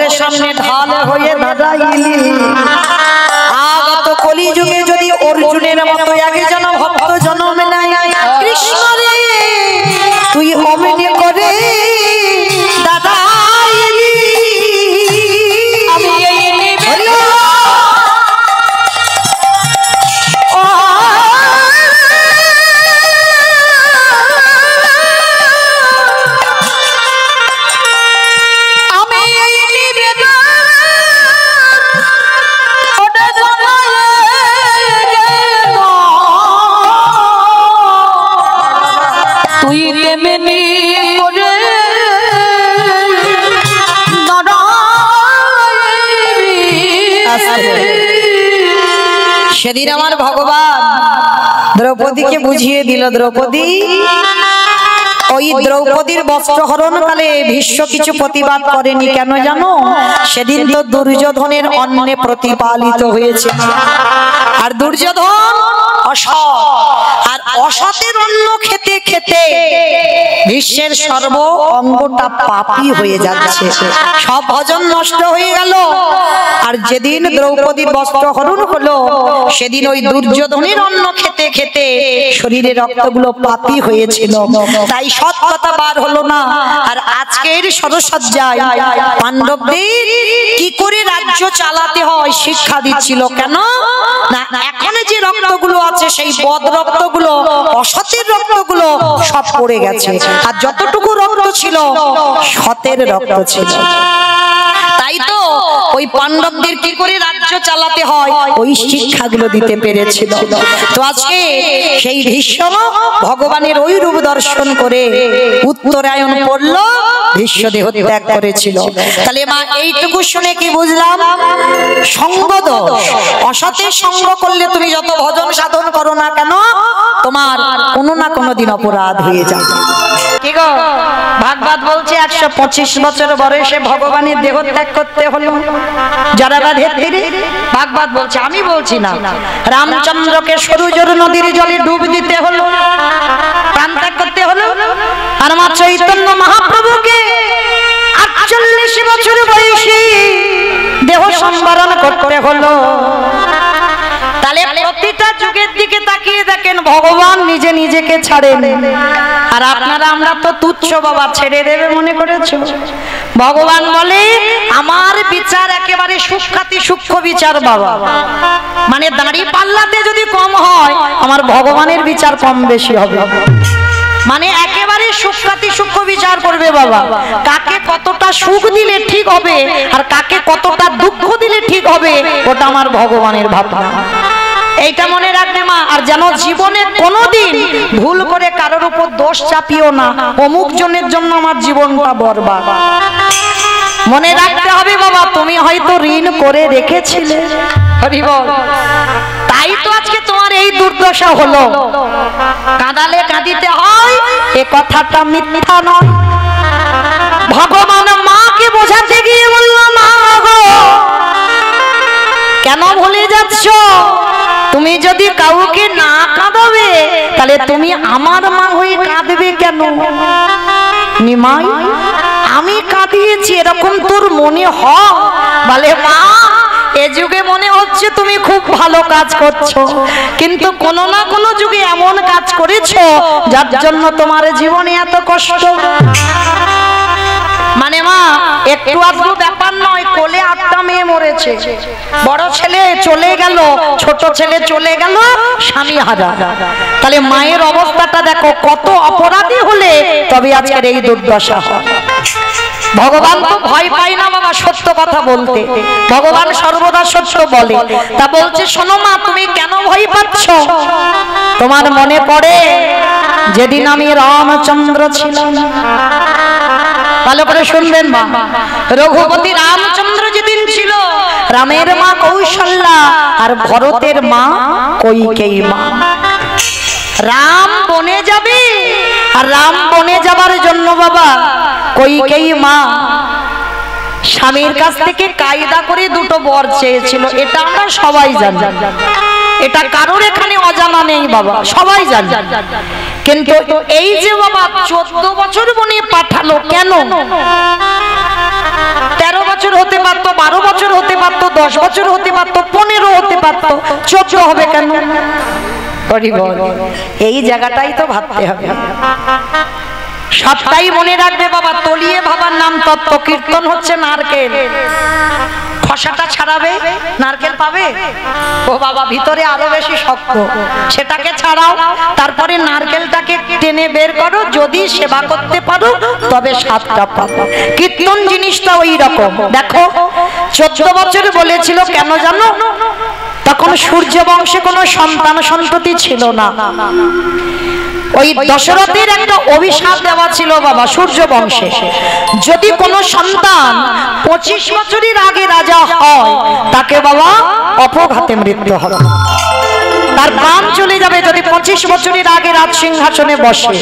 ভক্তদের সামনে ঢাল হয়ে দাঁড়াইলি। আগত কলিযুগে যদি অর্জুনের মতো আগে যেন ভক্ত জন্ম নেয়, কৃষ্ণ রে তুই অমনি করে দাঁড়াইলি। আমি এই সেদিন আমার ভগবান দ্রৌপদীকে বুঝিয়ে দিল, দ্রৌপদী ওই দ্রৌপদীর বস্ত্রহরণ কালে ভীষ্ম কিছু প্রতিবাদ করেনি, কেন জানো? সেদিন তো দুর্যোধনের অন্নে প্রতিপালিত হয়েছে, আর দুর্যোধন অসৎ, আর অসতের অন্ন খেতে খেতে ভীষ্মের সর্ব অঙ্গটা পাপী হয়ে যাচ্ছে, সব ভজন নষ্ট হয়ে গেল। আর যেদিন দ্রৌপদীর বস্ত্র হরণ হলো সেদিন ওই দুর্যোধনের অন্ন খেতে খেতে শরীরের রক্তগুলো পাপী হয়েছিল, তাই সৎ কথা বার হলো না। আর আজকের সরসজ্জায় পাণ্ডবদের কি করে রাজ্য চালাতে হয় শিক্ষা দিচ্ছিল, কেন না এখন যে রক্তগুলো আছে সেই বদ রক্তগুলো, অসতের রক্তগুলো সব পড়ে গেছে, আর যতটুকু রক্ত ছিল সতের রক্ত ছিল। তাই তো ওই পাণ্ডবদের কি করে রাজ্য চালাতে হয় ওই শিক্ষাগুলো দিতে পেরেছিল। তো আজকে সেই ভীষ্ম ভগবানের ওই রূপ দর্শন করে উত্তরায়ণ পড়ল, ভীষ্ম দেহ ত্যাগ করেছিল। তাহলে মা এইটুকু শুনে কি বুঝলাম? সঙ্গদোষ, অসতের সঙ্গ করলে তুমি যত ভজন সাধন করো না কেন তোমার কোনো না কোনো দিন অপরাধ হয়ে যাবে। কি গো, ভাগবত বলছে 125 বছর বয়সে ভগবানের দেহ ত্যাগ করতে হলো জরাবাধের তীরে। ভাগবত বলছে, আমি বলছি না। রামচন্দ্রকে সরুজর নদীর জলে ডুব দিতে হলো, প্রাণ ত্যাগ করতে হলো। আর মা চৈতন্য মহাপ্রভুকে 48 বছর বয়সে দেহ সম্বরণ করতে হলো। তাহলে প্রতিটা যুগের দিকে তাকিয়ে দেখেন ভগবান নিজে নিজেকে ছাড়েন, আর আপনারা আমরা তো তুচ্ছ বাবা, ছেড়ে দেবে মনে করেছো। ভগবান বলে আমার বিচার একেবারে সুখ্যাতি সূক্ষ্ম বিচার বাবা, মানে দাঁড়ি পাল্লাতে যদি কম হয় আমার ভগবানের বিচার কম বেশি হবে, মানে একেবারে সুখ্যাতি সূক্ষ্ম বিচার করবে বাবা। কাকে কতটা সুখ দিলে ঠিক হবে আর কাকে কতটা দুঃখ দিলে ঠিক হবে ওটা আমার ভগবানের ভাবনা, এইটা মনে রাখবে মা। আর যেন জীবনে কোনোদিন ভুল করে কারোর উপর দোষ চাপিও না, অমুক জনের জন্য আমার জীবনটা বরবাদ। মনে রাখতে হবে বাবা, তুমি হয়তো ঋণ করে রেখেছিলে, হরি বল, তাই তো আজকে তোমার এই দুর্দশা হলো। কাঁদালে কাঁদিতে হয় এ কথাটা মিথ্যা নয়। ভগবান মাকে বোঝাতে গিয়ে বলল, মা গো কেন ভুলে যাচ্ছ? তুমি যদি কাউকে না কাঁদাবে তাহলে তুমি আমার মা হয়ে কাঁদবে কেন? নিমাই আমি কাঁদিয়েছি এরকম তোর মনে হয়? বলে মা এ যুগে মনে হচ্ছে তুমি খুব ভালো কাজ করছো, কিন্তু কোনো না কোনো যুগে এমন কাজ করেছো যার জন্য তোমার জীবনে এত কষ্ট। মানে মা একটু আধটু ব্যাপার নয়, কোলে 8টা মেয়ে মরেছে, বড় ছেলে চলে গেল, ছোট ছেলে চলে গেল, স্বামী হারা। তাহলে মায়ের অবস্থাটা দেখো, কত অপরাধী হলে তবে আজকের এই দুর্দশা হয়। ভগবান তো ভয় পায় না বাবা সত্য কথা বলতে, ভগবান সর্বদা সত্য বলে। তা বলছে শোনো মা, তুমি কেন ভয় পাচ্ছ? তোমার মনে পড়ে যেদিন আমি রামচন্দ্র ছিলাম, ভালো করে শুনবেন মা, রঘুপতি রামচন্দ্র যেদিন ছিল, রামের মা কৌশল্যা আর ভরতের মা কইকেয়ী মা। রাম বনে যাবে, আর রাম বনে যাবার জন্য বাবা কইকেয়ী মা স্বামীর কাছ থেকে কায়দা করে 2টো বর চেয়েছিল। এটা আমরা সবাই জানি, এটা কারোর এখানে অজানা নেই বাবা, সবাই জানে। কিন্তু এই যে বাবা 14 বছর বনে পাঠালো কেন? 13 বছর হতে 12 বছর হতে পারতো, 10 বছর হতে পারতো, 15 হতে পারতো, 14 হবে কেন? এই জায়গাটাই তো ভাবতে হবে। সবটাই মনে রাখবে বাবা, তলিয়ে ভাবার নাম তত্ত্ব। কীর্তন হচ্ছে নারকেল, খসাটা ছাড়াবে, নারকেল পাবে। ও বাবা, ভিতরে আরো বেশি শক্ত, সেটাকে ছাড়াও, তারপরে নারকেলটাকে টেনে বের করো। যদি সেবা করতে পারো তবে স্বাদটা পাবো। কীর্তন জিনিসটা ওই রকম। দেখো 14 বছর বলেছিল কেন জানো? তখন সূর্য বংশে কোনো সন্তান সন্ততি ছিল না। ওই দশরথের একটা অভিশাপ দেওয়া ছিল বাবা সূর্য বংশে, যদি কোনো সন্তান 25 বছরের আগে রাজা হয় তাকে বাবা অপঘাতে মৃত্যু হবে, তার প্রাণ চলে যাবে যদি 25 বছরের আগে রাজ সিংহাসনে বসে।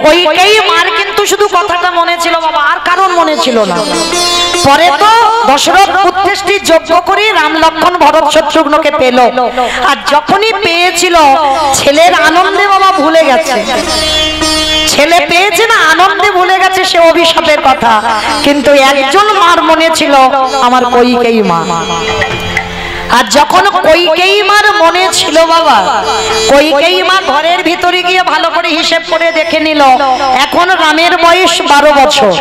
কইকেই মার কিন্তু শুধু কথাটা মনে ছিল বাবা, আর কারণ মনে ছিল না। পরে তো দশরথ পুত্রেষ্টি যজ্ঞ করে রাম লক্ষ্মণ ভরত শত্রুঘ্নকে পেল, আর যখনই পেয়েছিল ছেলের আনন্দে বাবা ভুলে গেছে, ছেলে পেয়েছে না, আনন্দে ভুলে গেছে সে অভিশাপের কথা। কিন্তু একজন মার মনে ছিল, আমার কইকেই মা। আর যখন কইকেই মার মনে ছিল বাবা, কইকেই মা ঘরের ভিতরে গিয়ে ভালো করে হিসেব করে দেখে নিল, এখন রামের বয়স 12 বছর।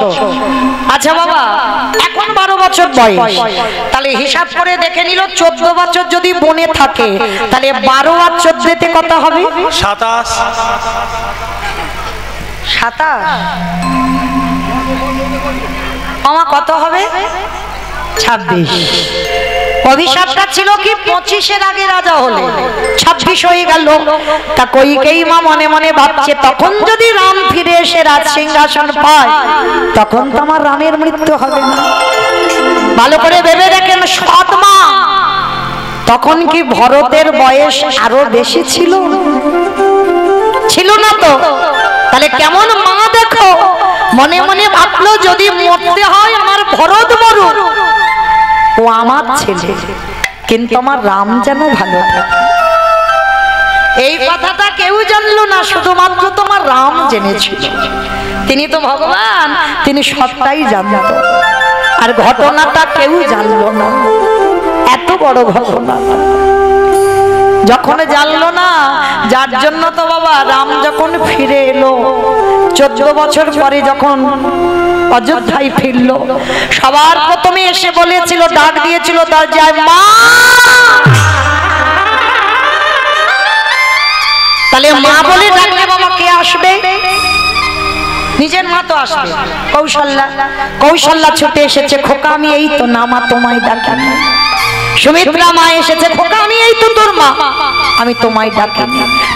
আচ্ছা বাবা, এখন 12 বছর বয়স, তাহলে হিসাব করে দেখে নিল 14 বছর যদি বনে থাকে, তাহলে 12 আর 14তে কত হবে? 27। 27 মামা কত হবে? 26। অভিশাপটা ছিল কি 25-এর আগে রাজা হলে 26 হয়ে গেল। তা কইকেই মা মনে মনে ভাবছে, তখন যদি রাম ফিরে এসে রাজ সিংহাসন পায় তখন তো আমার রামের মৃত্যু হবে না। ভালো করে ভেবে দেখেন, সৎ মা। তখন কি ভরতের বয়স আরো বেশি ছিল? ছিল না তো। তাহলে কেমন মা দেখো, মনে মনে ভাবলো যদি মরতে হয় আমার ভরত মরুক, ও আমার ছেলে, কিন্তু আমার রাম যেন ভালো থাকে। এই কথাটা কেউ জানলো না, শুধুমাত্র তোমার রাম জেনেছিল। তিনি তো ভগবান, তিনি সবটাই জানত, আর ঘটনাটা কেউ জানলো না। এত বড় ঘটনা যখন জানলো না, যার জন্য তো বাবা রাম যখন ফিরে এলো 14 বছর পরে, যখন অযোধ্যায় ফিরল, সবার প্রথমে এসে বলেছিল, ডাক দিয়েছিল দরজায়, মা। তাহলে মা বলে ডাকলে বাবা কে আসবে? নিজের মা তো আসবে। কৌশল্যা, কৌশল্যা ছুটে এসেছে, খোকা আমি এই তো না মা, তোমায় ডাকি। সুমিত্রা মা এসেছে, খোকা আমি এই তো তোর মা, আমি তোমায় ডাকি।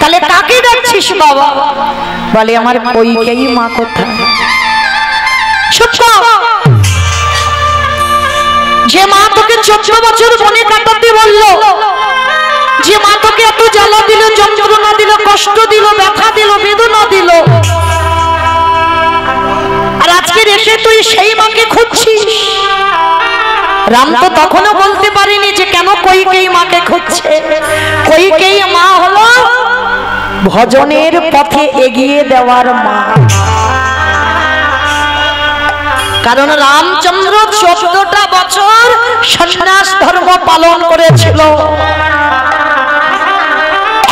তাহলে কাকে ডাকছিস বাবা? বলে আমার কইকেই মা কোথায়? যে মা তোকে 14 বছর বনে কাটাতে বলল, যে মা তোকে এত জ্বালা দিল, যন্ত্রণা দিল, কষ্ট দিল, ব্যথা দিল, বেদনা দিল, আর আজকে এসে তুই সেই মাকে খুঁজছিস। রাম তো তখনও বলতে পারিনি যে কেন কইকেই মাকে খুঁজছে। কইকেই মা হলো ভজনের পথে এগিয়ে দেওয়ার মা। কারণ রামচন্দ্র 14টা বছর সন্ন্যাস ধর্ম পালন করেছিল,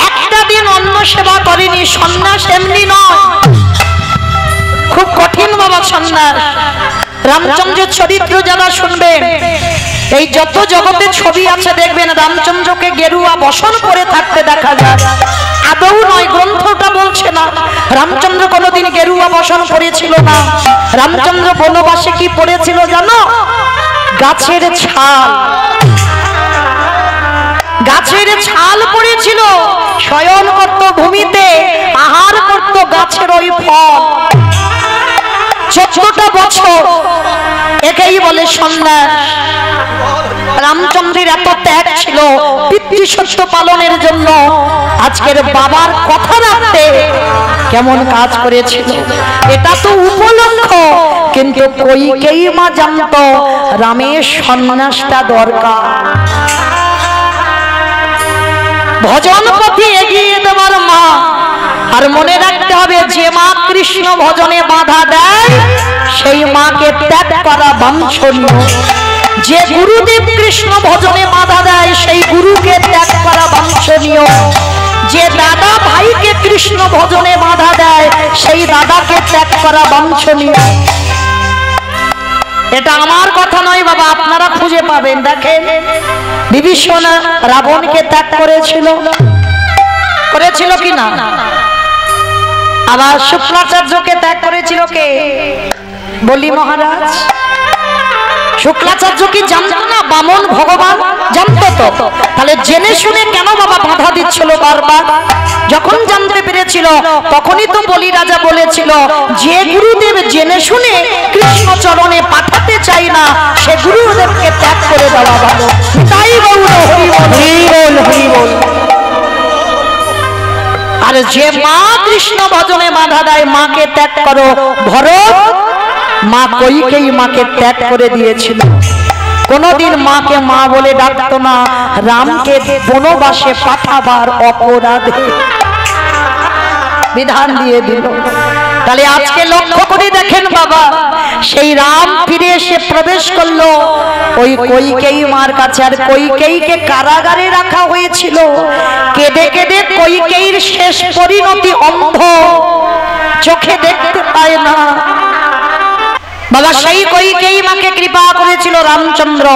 একটা দিন অন্ন সেবা করেনি। সন্ন্যাস এমনি নয়, খুব কঠিন বাবা সন্ন্যাস। রামচন্দ্রের চরিত্র যারা শুনবেন, এই যত জগতে ছবি আছে দেখবেন রামচন্দ্রকে গেরুয়া বসন করে থাকতে দেখা যায়। আদৌ নয়, গ্রন্থটা বলছে না রামচন্দ্র কোনোদিন গেরুয়া বসন করেছিল না। রামচন্দ্র বনবাসে কি পড়েছিল জানো? গাছের ছাল, গাছের ছাল পড়েছিল। শয়ন করত ভূমিতে, আহার করত গাছের ওই ফল। 14টা বছর, একেই বলে সন্ন্যাস। রামচন্দ্রের এত ত্যাগ ছিল পিতৃসত্য পালনের জন্য। আজকের বাবার কথা রাখতে কেমন কাজ করেছিল, এটা তো উপলক্ষ। কিন্তু কইকেই মা জানতো রামের সন্ন্যাসটা দরকার। ভজন পথে এগিয়ে দেওয়ার মা। আর মনে রাখতে হবে, যে মা কৃষ্ণ ভজনে বাধা দেয় সেই মাকে ত্যাগ করা বাঞ্ছনীয়। যে গুরুদেব কৃষ্ণ ভজনে বাধা দেয় সেই গুরুকে ত্যাগ করা বাঞ্ছনীয়। যে দাদা ভাইকে কৃষ্ণ ভজনে বাধা দেয় সেই দাদাকে ত্যাগ করা বাঞ্ছনীয়। এটা আমার কথা নয় বাবা, আপনারা খুঁজে পাবেন। দেখেন বিভীষণ রাবণকে ত্যাগ করেছিল কি না? আবার শুক্রাচার্যকে ত্যাগ করেছিল কে? বলি মহারাজ। শুক্রাচার্য কি জানতো না বামন ভগবান? জানতো তো। তাহলে জেনে শুনে কেন বাবা বাধা দিচ্ছিল বারবার? যখন জানতে পেরেছিল তখনই তো বলি রাজা বলেছিল, যে গুরুদেব জেনে শুনে কৃষ্ণ চরণে পাঠাতে চাই না সে গুরুদেবকে ত্যাগ করে দেওয়া ভালো। তাই বল হরি বল হরি বল। আর যে মা কৃষ্ণ ভজনে বাধা দেয় মাকে ত্যাগ করো। ভরত মা কইকেই মাকে ত্যাগ করে দিয়েছিল। কোনদিন মাকে মা বলে ডাকতো না, রামকে বনবাসে পাঠাবার অপরাধে বিধান দিয়ে দিল। তাহলে আজকে লক্ষ্য করে দেখেন বাবা, সেই রাম ফিরে এসে প্রবেশ করলো ওই কইকেয়ী মার কাছে। আর কইকেয়ীকে কারাগারে রাখা হয়েছিল। কেঁদে কেঁদে কইকেয়ীর শেষ পরিণতি অন্ধ, চোখে দেখতে পায় না বাবা। সেই কইকেয়ী মাকে কৃপা করেছিল রামচন্দ্র,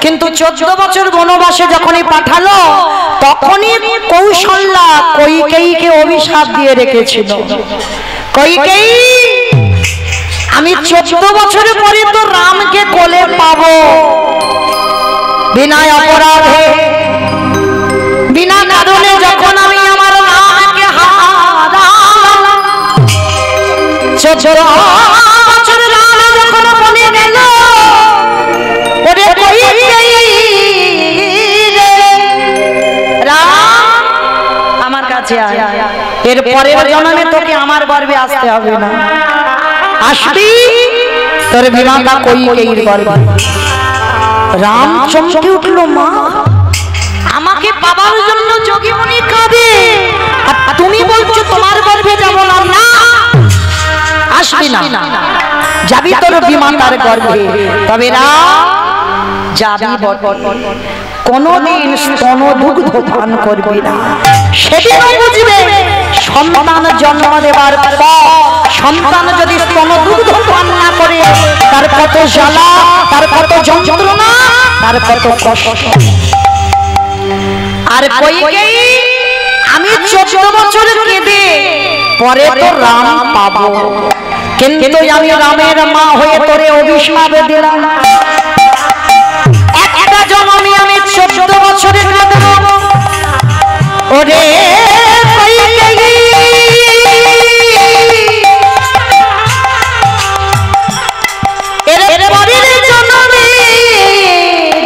কিন্তু 14 বছর বনবাসে যখনই পাঠালো তখনই কৌশল্যা কইকেয়ীকে অভিশাপ দিয়ে রেখেছিল। কইকেয়ী, আমি 14 বছরের পরে তো রামকে কোলে পাবো, বিনা অপরাধে বিনা কারণে যখন আমি আমার রামকে হারালাম। 14 বছর রাম যখন বনে গেল, ওরে রাম আমার কাছে আয়, এর পরের জন্মে তোকে আমার গর্ভে আসতে হবে না, আসবি তোর বিমাতা কইকেয়ীর গর্ভে। রাম চমকে উঠলো, মা আমাকে পাবার জন্য যোগীমুনি কাঁদে, আর তুমি বলছো তোমার গর্ভে যাব না? না, আসবি না, যাবি তোর বিমাতার গর্ভে। তবে রাম যাবি কোনদিন স্তন দুগ্ধ পান করবি না। সেদিনও বুঝবে সন্তান জন্ম দেবার পর সন্তান যদি স্তন দুগ্ধ পান না করে তার কত জ্বালা, তার কত যন্ত্রণা, তার কত কষ্ট। আর কইকেয়ী, আমি 14 বছর কেঁদে পরে তো রাম পাবো, কিন্তু আমি রামের মা হয়ে তোরে অভিশাপ দিলাম। একটা জন্মে আমি 14 বছরে কাঁদবো। ওরে কইকেয়ী, এর পরের জন্মে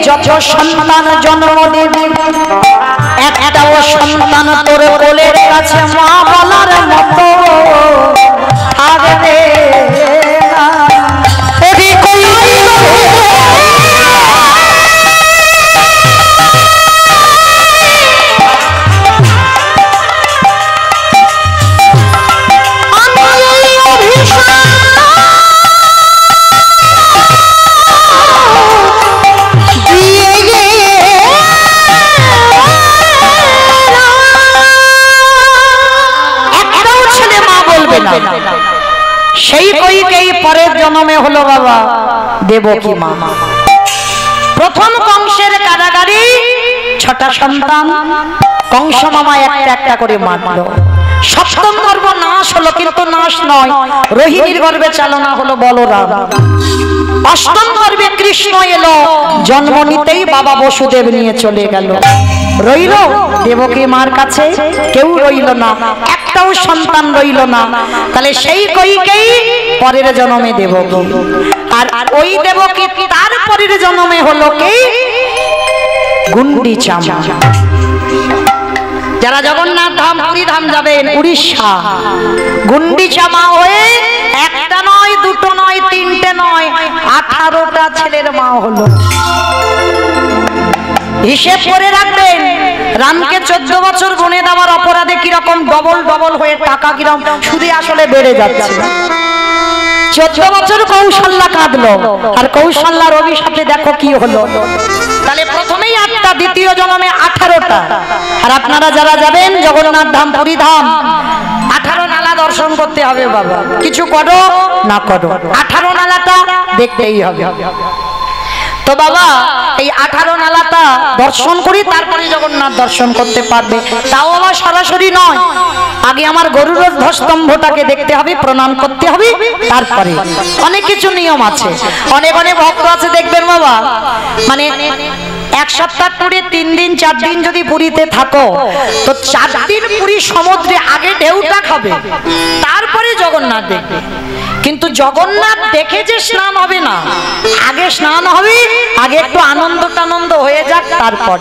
যত সন্তান জন্ম দেবে একটাও সন্তান তোর কোলের কাছে মা বলার মতো থাকবে না। সেই কইকেয়ী পরের জন্মে হলো বাবা দেবকী মা। প্রথম কংসের কারাগারে 6টা সন্তান কংস মামা একটা একটা করে মারলো। সপ্তম গর্ভ নাশ হলো, কিন্তু নাশ নয়, রোহিণীর গর্ভে চালনা হলো বলরাম। অষ্টম গর্ভে কৃষ্ণ এলো, জন্ম নিতেই বাবা বসুদেব নিয়ে চলে গেল। রইল দেবকী মার কাছে কেউ রইল না, একটাও সন্তান রইল না। তাহলে সেই কইকেয়ী পরের জন্মে দেবকী, আর ওই দেবকী তার পরের জন্মে হলো কি গুন্ডিচা মা। যারা জগন্নাথ ধাম পুরী ধাম যাবেন উড়িষ্যা, গুন্ডিচা মা হয়ে একটা নয়, দুটো নয়, তিনটে নয়, 18টা ছেলের মা হলো। হিসেব করে রাখবেন, রামকে 14 বছর বনে দেওয়ার অপরাধে কিরকম ডবল ডবল হয়ে টাকা কিরকম সুদে আসলে বেড়ে যাচ্ছে। 14 বছর কৌশল্যা কাঁদলো, আর কৌশল্যার অভিশাপে দেখো কি হলো। তাহলে প্রথমেই 8টা, দ্বিতীয় জন্মে 18টা। আর আপনারা যারা যাবেন জগন্নাথ ধাম, পুরী ধাম, 18 নালা দর্শন করতে হবে বাবা, কিছু করো না করো 18 নালাটা দেখতেই হবে। তো বাবা এই 18 নালাটা দর্শন করি, তারপরে জগন্নাথ দর্শন করতে পারবে। তাও আমার সরাসরি নয়, আগে আমার গরুর ধ্বস্তম্ভটাকে দেখতে হবে, প্রণাম করতে হবে, তারপরে অনেক কিছু নিয়ম আছে। অনেক অনেক ভক্ত আছে দেখবেন বাবা, মানে 1 সপ্তাহ পুরী 3 দিন 4 দিন যদি পুরীতে থাকো, তো 4 দিন পুরী সমুদ্রে আগে ঢেউটা খাবে, তারপরে জগন্নাথ দেখবে। কিন্তু জগন্নাথ দেখে যে স্নান হবে না, আগে স্নান হবে, আগে একটু আনন্দ হয়ে যাক তারপর।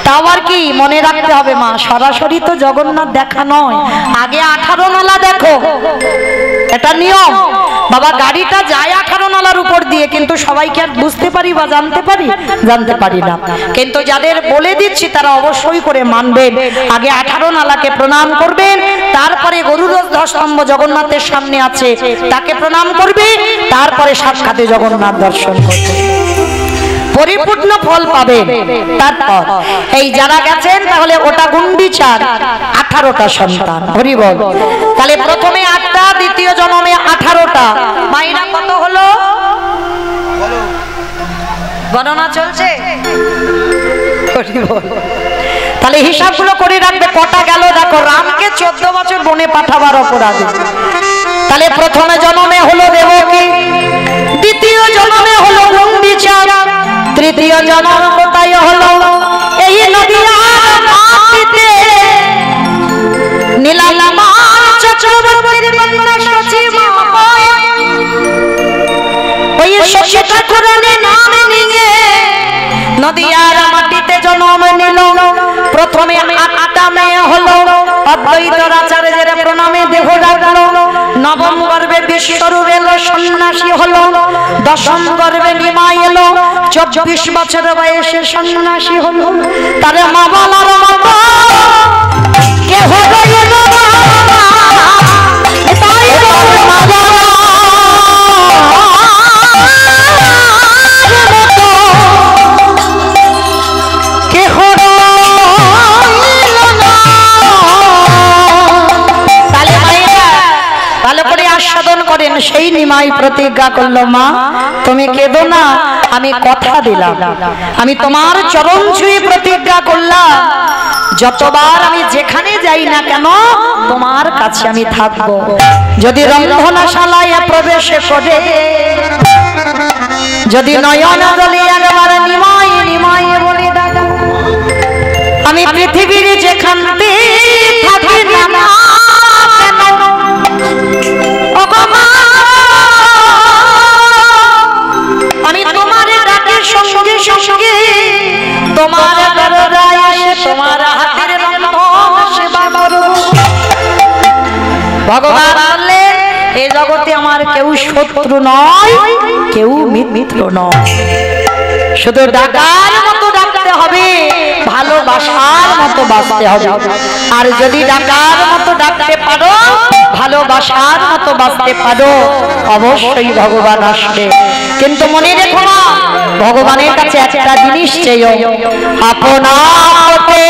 তাও আর কি মনে রাখতে হবে মা, সরাসরি তো জগন্নাথ দেখা নয়, আগে 18 নালা দেখো, এটা নিয়ম বাবা। গাড়িটা যায় 18 নালার উপর দিয়ে, কিন্তু সবাইকে আর বুঝতে পারি বা জানতে পারি না। কিন্তু যাদের বলে দিচ্ছি তারা অবশ্যই করে মানবেন। আগে 18 নালাকে প্রণাম করবেন, তারপরে গরুর ধ্বস্তম্ভ জগন্নাথের সামনে আছে তাকে প্রণাম করবে, তারপরে সাক্ষাতে জগন্নাথ দর্শন করবে, পরিপূর্ণ ফল পাবেন। তারপর এই যারা গেছেন তাহলে ওটা গুন্ডিচার 18টা সন্তান, হরি বল। তাহলে প্রথমে 8টা, দ্বিতীয় জন্মে 18টা, মাইনা কত হলো গণনা চলছে, হরি বল। তাহলে হিসাবগুলো করে রাখবে কটা গেল। দেখো রামকে 14 বছর বনে পাঠাবার অপরাধে, তাহলে প্রথমে জন্মে হলো দেবকী, দ্বিতীয় জন্মে হলো গুন্ডিচা, তৃতীয় জন্ম কোথায় হলো এই নদিয়ার মাটিতে, নীলালামা চক্রবর্তীর কন্যা সচিমা ওই শশী ঠাকুরানীর নাম নিয়ে নদিয়ার মাটিতে জন্ম নিল। প্রথমে 8টা মেয়ে হলো, অদ্বৈত আচার্যের প্রণামে দেহ রাখলো। নবম গর্ভে বিশ্বরূপ এলো, সন্ন্যাসী হলো। দশম গর্ভে নিমাই এলো, 24 বছর বয়সে সন্ন্যাসী হলো। তার মা বলার মতো কেহ রইল না, তাই মা করেন। সেই নিমাই প্রতিজ্ঞা করলো, মা তুমি কেঁদো না, আমি কথা দিলাম, আমি তোমার চরণ ছুঁয়ে প্রতিজ্ঞা করলাম, যতবার আমি যেখানে যাই না কেন তোমার কাছে আমি থাকবো। যদি রন্ধনশালায় প্রবেশ করে, যদি নয়ন জলে একবার নিমাই নিমাই বলে ডাকো, আমি পৃথিবীর যেখানে থাকি না আমি তোমার ডাকে সঙ্গে সঙ্গে তোমার দরজায় এসে তোমার হাতের রন্ধন সেবা করব। ভগবান বললেন, এই জগতে আমার কেউ শত্রু নয়, কেউ মিত্র নয়, শুধু ডাকার মতো ডাকতে হবে, ভালোবাসার মতো বাঁচতে হবে। আর যদি ডাকার মতো ডাকতে পারো, ভালোবাসার মতো বাঁচতে পারো, অবশ্যই ভগবান আসবে। কিন্তু মনে রেখো না, ভগবানের কাছে একটা জিনিস চেয়েও, আপনাকে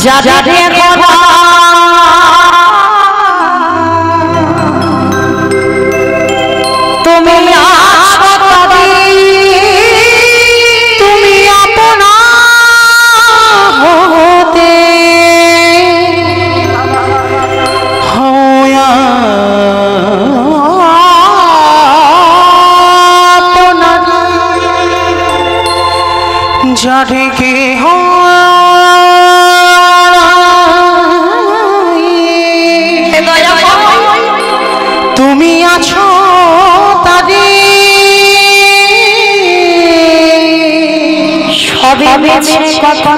যা যা দেখো না তুমি তুমি আপনা হতে যারে কে তুমি আছো তারে সবে মিছে কথা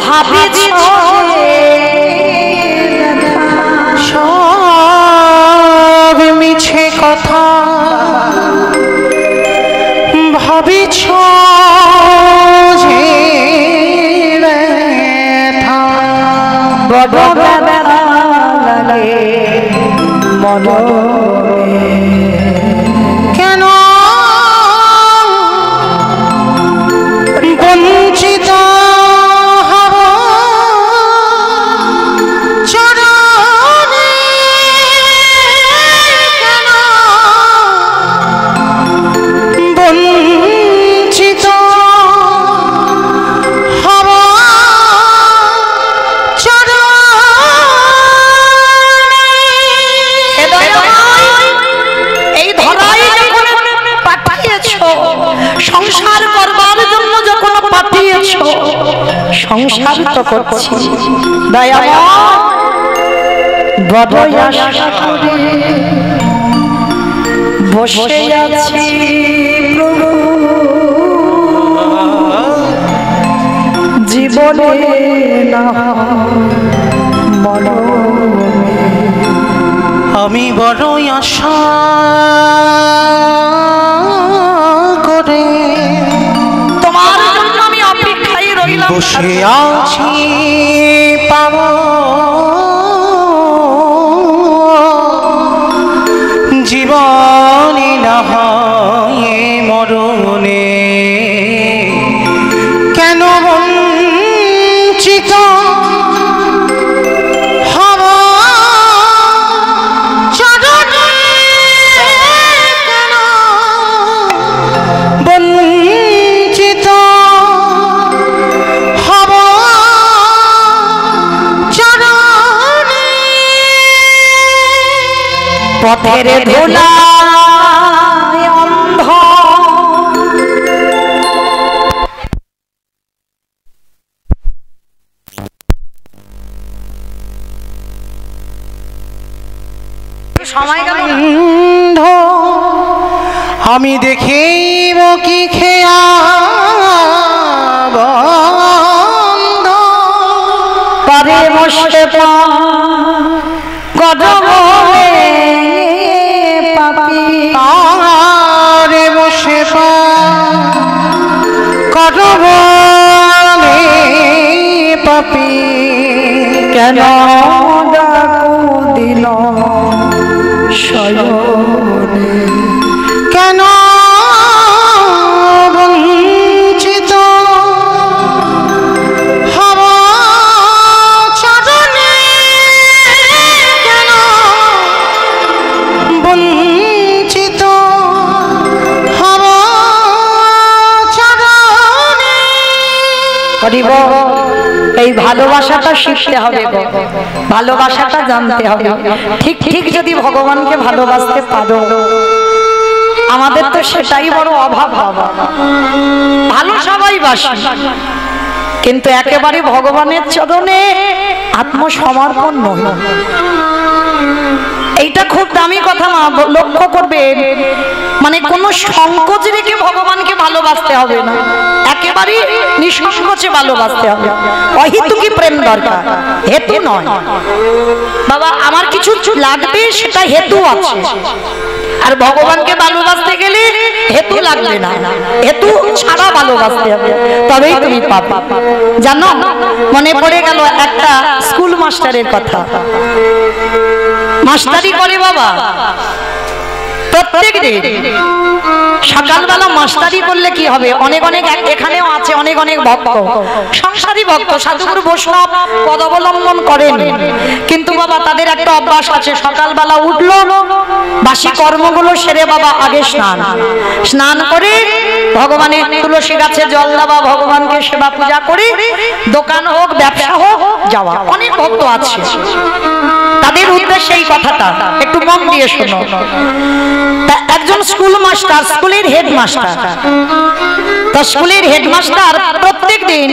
ভাবিছ, সব মিছে কথা ভাবিছ বড় ব্যথা লাগে মনে কেন বঞ্চিত হব চরণে, কেন বঞ্চিত হব এই ধরাই যখন পাঠিয়েছো, সংসার করবার জন্য যখন পাঠিয়েছো, সংসার তো করছি দয়াময়, বড় আশা করে বসে আছি প্রভু, জীবনে না মরণে। আমি বড় আশা করে তোমার জন্য আমি অপেক্ষায় রইলাম, বসে আছি পাব জীবনে না হয় মরণে, কেন বঞ্চিত হব চরণে, কেন বঞ্চিত হব চরণে। পথের ধুলা অন্ধ সময় গেল অন্ধ আমি দেখিব কি খেয়া বন্ধ, পরে বসে গজবে পাপি তারে বসে করব পাপি, কেন ডাকো দিল শয়নে, কেন বঞ্চিত হব চরণে, কেন বঞ্চিত হব চরণে। করিব এই ভালোবাসাটা শিখতে হবে গো, ভালোবাসাটা জানতে হবে। ঠিক ঠিক যদি ভগবানকে ভালোবাসতে পারো, আমাদের তো সেটাই বড় অভাব। ভালো সবাই বাসি, কিন্তু একেবারে ভগবানের চরণে আত্মসমর্পণ নয়। এইটা খুব দামি কথা মা, লক্ষ্য করবে। মানে কোনো সংকোচ রেখে ভগবানকে ভালোবাসতে হবে না, একেবারে নিঃসংকোচে ভালোবাসতে হবে। অহেতুকি প্রেম দরকার, হেতু নয়। বাবা আমার কিছু লাগবে, সেটা হেতু আছে। আর ভগবানকে ভালোবাসতে গেলে হেতু লাগবে না, হেতু ছাড়া ভালোবাসতে হবে, তবেই তুমি পাবে। জানো, মনে পড়ে গেল একটা স্কুল মাস্টারের কথা। মাস্টারি করে বাবা প্রত্যেক দিন সকালবেলা। মাস্টারি করলে কি হবে, অনেক অনেক এখানেও আছে অনেক অনেক ভক্ত, সংসারী ভক্ত, সাধুগুরু বৈষ্ণব পদ অবলম্বন করেন, কিন্তু বাবা তাদের একটা অভ্যাস আছে, সকালবেলা উঠলো, বাসি কর্মগুলো সেরে বাবা আগে স্নান করে ভগবানের তুলসী গাছে জল দেওয়া, ভগবানকে সেবা পূজা করে দোকান হোক ব্যবসা হোক যাওয়া। অনেক ভক্ত আছে, তাদের উদ্দেশ্যে এই কথাটা একটু মন দিয়ে শোনো। একজন স্কুল মাস্টার, স্কুলের হেডমাস্টার, তো স্কুলের হেডমাস্টার প্রত্যেক দিন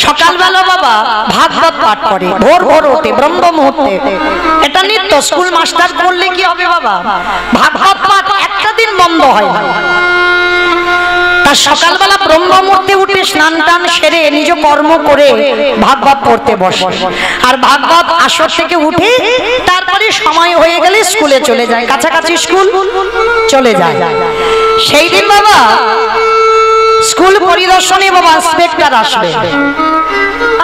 সকালবেলা বাবা ভাগবত পাঠ করে, ভোর ভোর হতে ব্রহ্ম মুহূর্তে। এটা নিত্য স্কুল মাস্টার করলে কি হবে বাবা, ভাগবত পাঠ একটা দিন বন্ধ হয় না। তার সকালবেলা ব্রহ্ম মুহূর্তে উঠে স্নান টান সেরে নিজ কর্ম করে ভাগবত পড়তে বসে, আর ভাগবত আসর থেকে উঠে তারপরে সময় হয়ে গেলে স্কুলে চলে যায়, কাছাকাছি স্কুল চলে যায়। সেই দিন বাবা স্কুল পরিদর্শনে বাবা ইন্সপেক্টর ইন্সপেক্টর আসবে।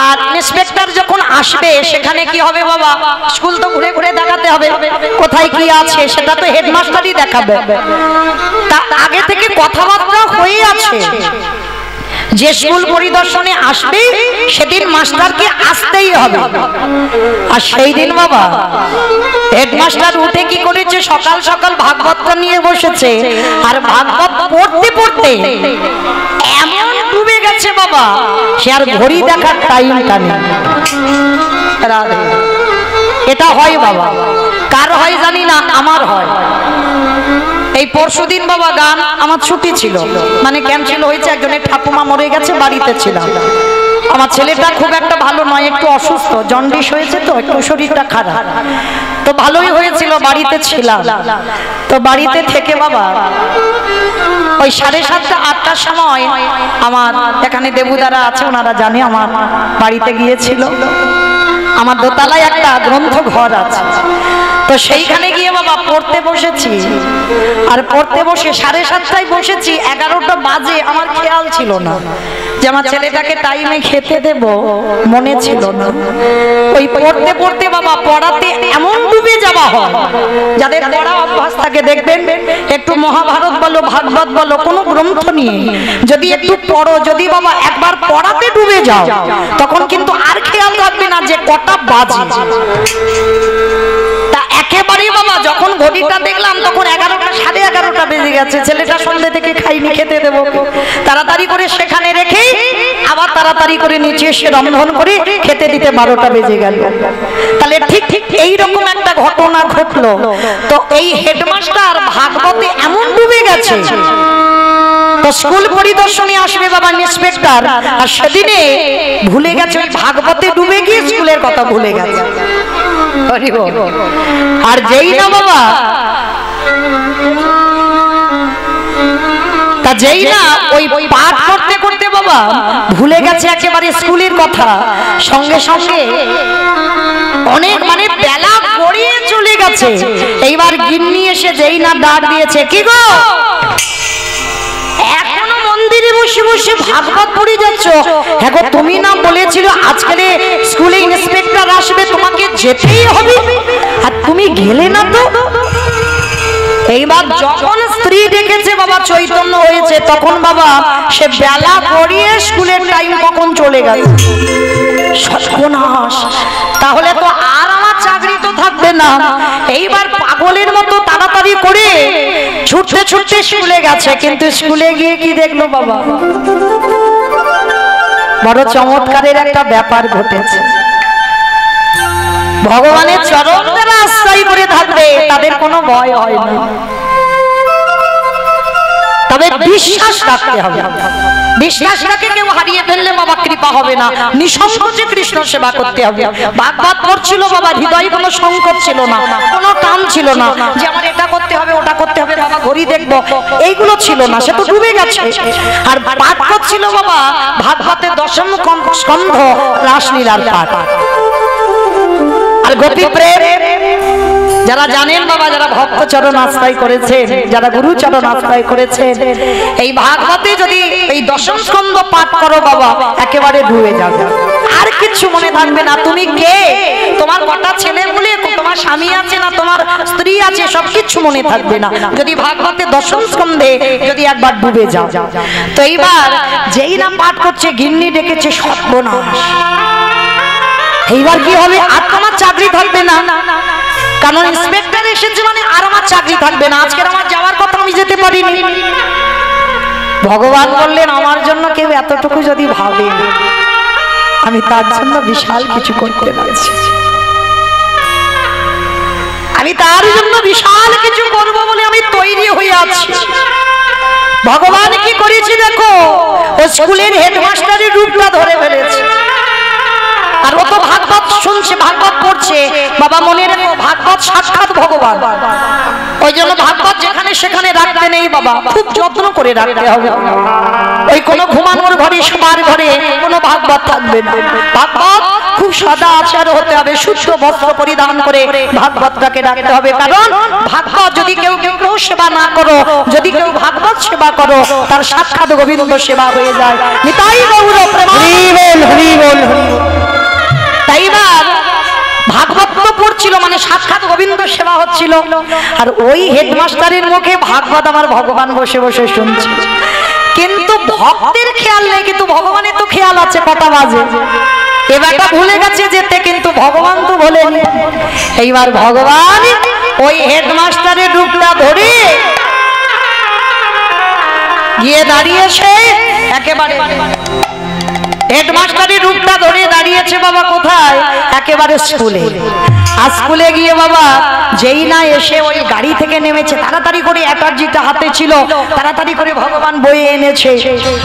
আর ইন্সপেক্টর যখন আসবে সেখানে কি হবে বাবা, স্কুল তো ঘুরে ঘুরে দেখাতে হবে কোথায় কি আছে, সেটা তো হেডমাস্টারই দেখাবে। তা আগে থেকে কথাবার্তা হয়ে আছে যে স্কুল পরিদর্শনে আসবে সেদিন মাস্টারকে আসতেই হবে। আর সেই দিন বাবা হেডমাস্টার উঠে কি করেছে, সকাল সকাল ভাগবতটা নিয়ে বসেছে। আর ভাগবত পড়তে পড়তে এমন ডুবে গেছে বাবা, সে আর ঘড়ি দেখার টাইমটা নেই। এটা হয় বাবা, কার হয় জানি না, আমার হয়। এই পরশুদিন বাবা গান আমার ছুটি ছিল, মানে ক্যান্সেল হয়েছে, একজনের ঠাকুমা মরে গেছে, বাড়িতে ছিলাম। আমার ছেলেটা খুব একটা ভালো নয়, একটু অসুস্থ, জন্ডিস হয়েছে, তো একটু শরীরটা খারাপ, তো ভালোই হয়েছিল, বাড়িতে ছিলাম। তো বাড়িতে থেকে বাবা ওই 7:30 8টার সময় আমার এখানে দেবুদারা আছে, ওনারা জানে, আমার বাড়িতে গিয়েছিল। আমার দোতলায় একটা গ্রন্থ ঘর আছে, তো সেইখানে গিয়ে বাবা পড়তে বসেছি। আর পড়তে বসে 7:30টায় বসেছি, 11টা বাজে, আমার খেয়াল ছিল না যে আমার ছেলেটাকে টাইমে খেতে দেব, মনে ছিল না। ওই পড়তে পড়তে বাবা পড়াতে এমন ডুবে যাওয়া হয়, যাদের পড়া অভ্যাস থাকে দেখবেন, একটু মহাভারত বলো, ভাগবত বলো, কোনো গ্রন্থ নিয়ে যদি একটু পড়ো, যদি বাবা একবার পড়াতে ডুবে যাও, তখন কিন্তু আর খেয়াল রাখবে না যে কটা বাজে। একেবারে বাবা যখন ঘড়িটা দেখলাম তখন 11টা 11:30 বেজে গেছে। ছেলেটা সন্ধ্যে থেকে খাইনি, খেতে দেবো, তাড়াতাড়ি করে সেখানে রেখে আবার তাড়াতাড়ি করে নিচে এসে রন্ধন করে খেতে দিতে 12টা বেজে গেল। তাহলে ঠিক ঠিক এইরকম একটা ঘটনা ঘটলো। তো এই হেডমাস্টার ভাগবতে এমন ডুবে গেছে, তো স্কুল পরিদর্শনে আসবে বাবা ইন্সপেক্টর, আর সেদিনে ভুলে গেছে, ওই ভাগবতে ডুবে গিয়ে স্কুলের কথা ভুলে গেছে। আর যেই না বাবা, তা যেই না ওই পাঠ করতে করতে বাবা ভুলে গেছে একেবারে স্কুলের কথা, সঙ্গে সঙ্গে অনেক মানে বেলা গড়িয়ে চলে গেছে। এইবার গিন্নি এসে যেই না ডাক দিয়েছে, কি গো এখনো মন্দিরে বসে বসে ভাগবত পড়ে যাচ্ছ? হ্যাঁ গো, তুমি না বলেছিল আজকে স্কুলে ইন্সপেক্টর আসবে, তোমাকে যেতেই হবে, আর তুমি গেলে না তো। এইবার যখন স্ত্রী ডেকেছে বাবা, চৈতন্য হয়েছে, তখন বাবা সে বেলা গড়িয়ে স্কুলের টাইম কখন চলে গেল। সর্বনাশ, তাহলে তো আর আমার চাকরি তো থাকবে না। এইবার পাগলের মতো তাড়াতাড়ি করে ছুটতে ছুটতে স্কুলে গেছে, কিন্তু স্কুলে গিয়ে কি দেখলো বাবা, বড় চমৎকারের একটা ব্যাপার ঘটেছে। ভগবানের চরণ যারা আশ্রয় করে থাকবে তাদের কোনো ভয় হয় না, তবে বিশ্বাস রাখতে হবে। বিশ্বাসটাকে কেউ হারিয়ে ফেললে বাবা কৃপা হবে না। নিঃসংকোচে কৃষ্ণ সেবা করতে হবে। ভাগবত পড়ছিল বাবা, হৃদয় কোনো সংকট ছিল না, কোনো টান ছিল না যে আমার এটা করতে হবে ওটা করতে হবে, বাবা ঘড়ি দেখবো, এইগুলো ছিল না, সে তো ডুবে গেছে। আর পাঠ করছিল বাবা ভাগবতের 10ম স্কন্ধ রাসলীলার পাঠ। আর গোপী প্রেম যারা জানেন বাবা, যারা ভক্ত চরণ আশ্রয় করেছেন, যারা গুরু চরণ আশ্রয় করেছেন, এই ভাগবতে যদি এই 10ম স্কন্ধ পাঠ করো বাবা, একেবারে ডুবে যাবে, আর কিছু মনে থাকবে না। তুমি কে, তোমার কটা ছেলে বলে, তোমার স্বামী আছে না তোমার স্ত্রী আছে, সবকিছু মনে থাকবে না যদি ভাগবতে 10ম স্কন্ধে যদি একবার ডুবে যাও। তো এইবার যেই না পাঠ করছে, গিন্নি ডেকেছে, সর্বনাশ, এইবার কি হবে, আর তোমার চাকরি থাকবে না, কারণ ইন্সপেক্টর এসেছে মানে আর আমার চাকরি থাকবে না। আজকের আমার যাওয়ার কথা, আমি যেতে পারিনি। ভগবান বললেন, আমার জন্য কেউ এতটুকু যদি ভাবে, আমি তার জন্য বিশাল কিছু করতে পারছি, আমি তার জন্য বিশাল কিছু করব বলে আমি তৈরি হয়ে আছি। ভগবান কি করেছে দেখো, ও স্কুলের হেডমাস্টারের রূপটা ধরে ফেলেছে। আর ও তো ভাগবত শুনছে, ভাগবত পড়ছে বাবা, মনে রেখো ভাগবত সাক্ষাৎ ভগবান। ওই জন্য ভাগবত যেখানে সেখানে রাখতে নেই বাবা, খুব যত্ন করে রাখতে হবে। ওই কোনো ঘুমানোর ঘরে শোবার ঘরে কোনো ভাগবত থাকবে না। ভাগবত খুব সদা আচার হতে হবে, শুদ্ধ বস্ত্র পরিধান করে ভাগবতটাকে ডাকতে হবে। কারণ ভাগবত যদি কেউ সেবা না করো, যদি কেউ ভাগবত সেবা করো, তার সাক্ষাৎ গোবিন্দ সেবা হয়ে যায়। নিতাই গৌর প্রেমানন্দ। তাই না ভাগবত তো পড়ছিল মানে সাক্ষাৎ গোবিন্দ সেবা হচ্ছিল, আর ওই হেডমাস্টারের মুখে ভাগবত আমার ভগবান বসে বসে শুনছে। কিন্তু ভক্তের খেয়াল নেই, কিন্তু ভগবানের তো খেয়াল আছে কটা বাজে। এবারটা ভুলে গেছে যেতে, কিন্তু ভগবান তো ভোলেনি। এইবার ভগবান ওই হেডমাস্টারের রূপটা ধরে গিয়ে দাঁড়িয়েছে একেবারে, হেডমাস্টারের রূপটা ধরে দাঁড়িয়েছে বাবা কোথায়, একেবারে স্কুলে। আর স্কুলে গিয়ে বাবা যেই না এসে ওই গাড়ি থেকে নেমেছে, তাড়াতাড়ি করে অ্যাটার্জিটা হাতে ছিল, তাড়াতাড়ি করে ভগবান বয়ে এনেছে